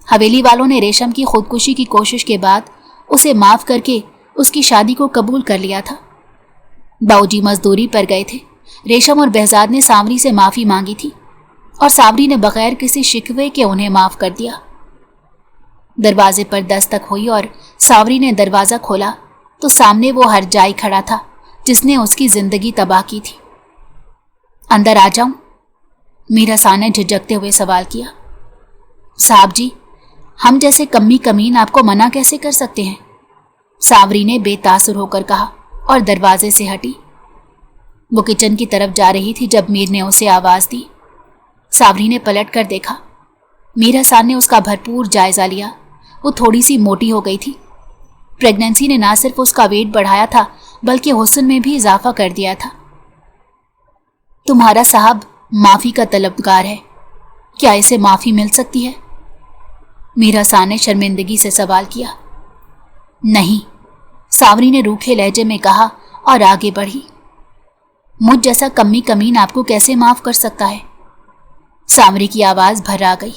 हवेली वालों ने रेशम की खुदकुशी की कोशिश के बाद उसे माफ करके उसकी शादी को कबूल कर लिया था। बाबूजी मजदूरी पर गए थे। रेशम और बहजाद ने सावरी से माफी मांगी थी और सावरी ने बगैर किसी शिकवे के उन्हें माफ कर दिया। दरवाजे पर दस्तक हुई और सावरी ने दरवाजा खोला तो सामने वो हरजाई खड़ा था जिसने उसकी जिंदगी तबाह की थी। अंदर आ जाऊं? मीर हसन ने झिझकते हुए सवाल किया। साहब जी, हम जैसे कम्मी कमीन आपको मना कैसे कर सकते हैं? सावरी ने बेतासुर होकर कहा और दरवाजे से हटी। वो किचन की तरफ जा रही थी जब मीर ने उसे आवाज दी। सावरी ने पलट कर देखा। मीर हसन ने उसका भरपूर जायजा लिया। वो थोड़ी सी मोटी हो गई थी। प्रेगनेंसी ने ना सिर्फ उसका वेट बढ़ाया था बल्कि हुस्न में भी इजाफा कर दिया था। तुम्हारा साहब माफी का तलबगार है, क्या इसे माफी मिल सकती है? मीर हसन ने शर्मिंदगी से सवाल किया। नहीं, सावरी ने रूखे लहजे में कहा और आगे बढ़ी। मुझ जैसा कम्मी कमीन आपको कैसे माफ कर सकता है? सावरी की आवाज भर आ गई।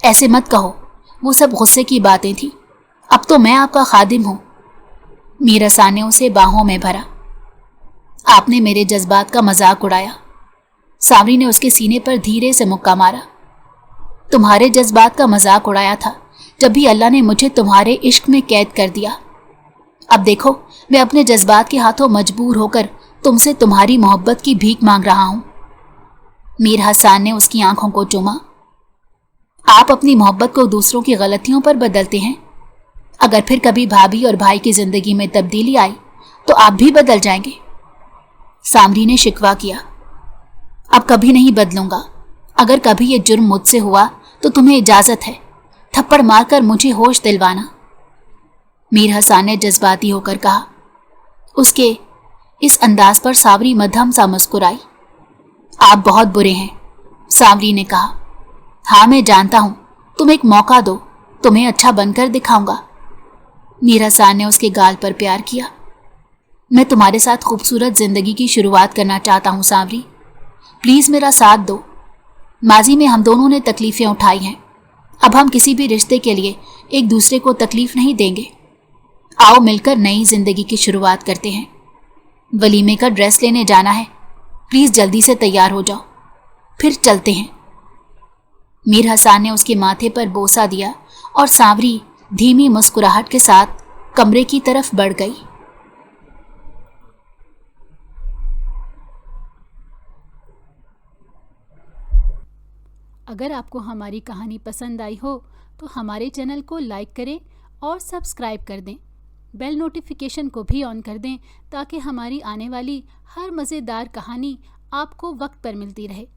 ऐसे मत कहो, वो सब गुस्से की बातें थी। अब तो मैं आपका खादिम हूं। मीर हसन ने उसे बाहों में भरा। आपने मेरे जज्बात का मजाक उड़ाया। सावरी ने उसके सीने पर धीरे से मुक्का मारा। तुम्हारे जज्बात का मजाक उड़ाया था जब भी अल्लाह ने मुझे तुम्हारे इश्क में कैद कर दिया। अब देखो, मैं अपने जज्बात के हाथों मजबूर होकर तुमसे तुम्हारी मोहब्बत की भीख मांग रहा हूं। मीर हसन ने उसकी आंखों को चूमा। आप अपनी मोहब्बत को दूसरों की गलतियों पर बदलते हैं। अगर फिर कभी भाभी और भाई की जिंदगी में तब्दीली आई तो आप भी बदल जाएंगे। सावरी ने शिकवा किया। अब कभी नहीं बदलूंगा। अगर कभी ये जुर्म मुझसे हुआ तो तुम्हें इजाजत है थप्पड़ मारकर मुझे होश दिलवाना। मीर हसन ने जज्बाती होकर कहा। उसके इस अंदाज पर सावरी मध्यम सा मुस्कुराई। आप बहुत बुरे हैं, सावरी ने कहा। हाँ, मैं जानता हूं। तुम एक मौका दो, तुम्हें अच्छा बनकर दिखाऊंगा। मीर हसन ने उसके गाल पर प्यार किया। मैं तुम्हारे साथ खूबसूरत जिंदगी की शुरुआत करना चाहता हूं सावरी, प्लीज मेरा साथ दो। माजी में हम दोनों ने तकलीफें उठाई हैं। अब हम किसी भी रिश्ते के लिए एक दूसरे को तकलीफ नहीं देंगे। आओ मिलकर नई जिंदगी की शुरुआत करते हैं। वलीमे का ड्रेस लेने जाना है, प्लीज जल्दी से तैयार हो जाओ, फिर चलते हैं। मीर हसन ने उसके माथे पर बोसा दिया और सावरी धीमी मुस्कुराहट के साथ कमरे की तरफ बढ़ गई। अगर आपको हमारी कहानी पसंद आई हो तो हमारे चैनल को लाइक करें और सब्सक्राइब कर दें। बेल नोटिफिकेशन को भी ऑन कर दें ताकि हमारी आने वाली हर मज़ेदार कहानी आपको वक्त पर मिलती रहे।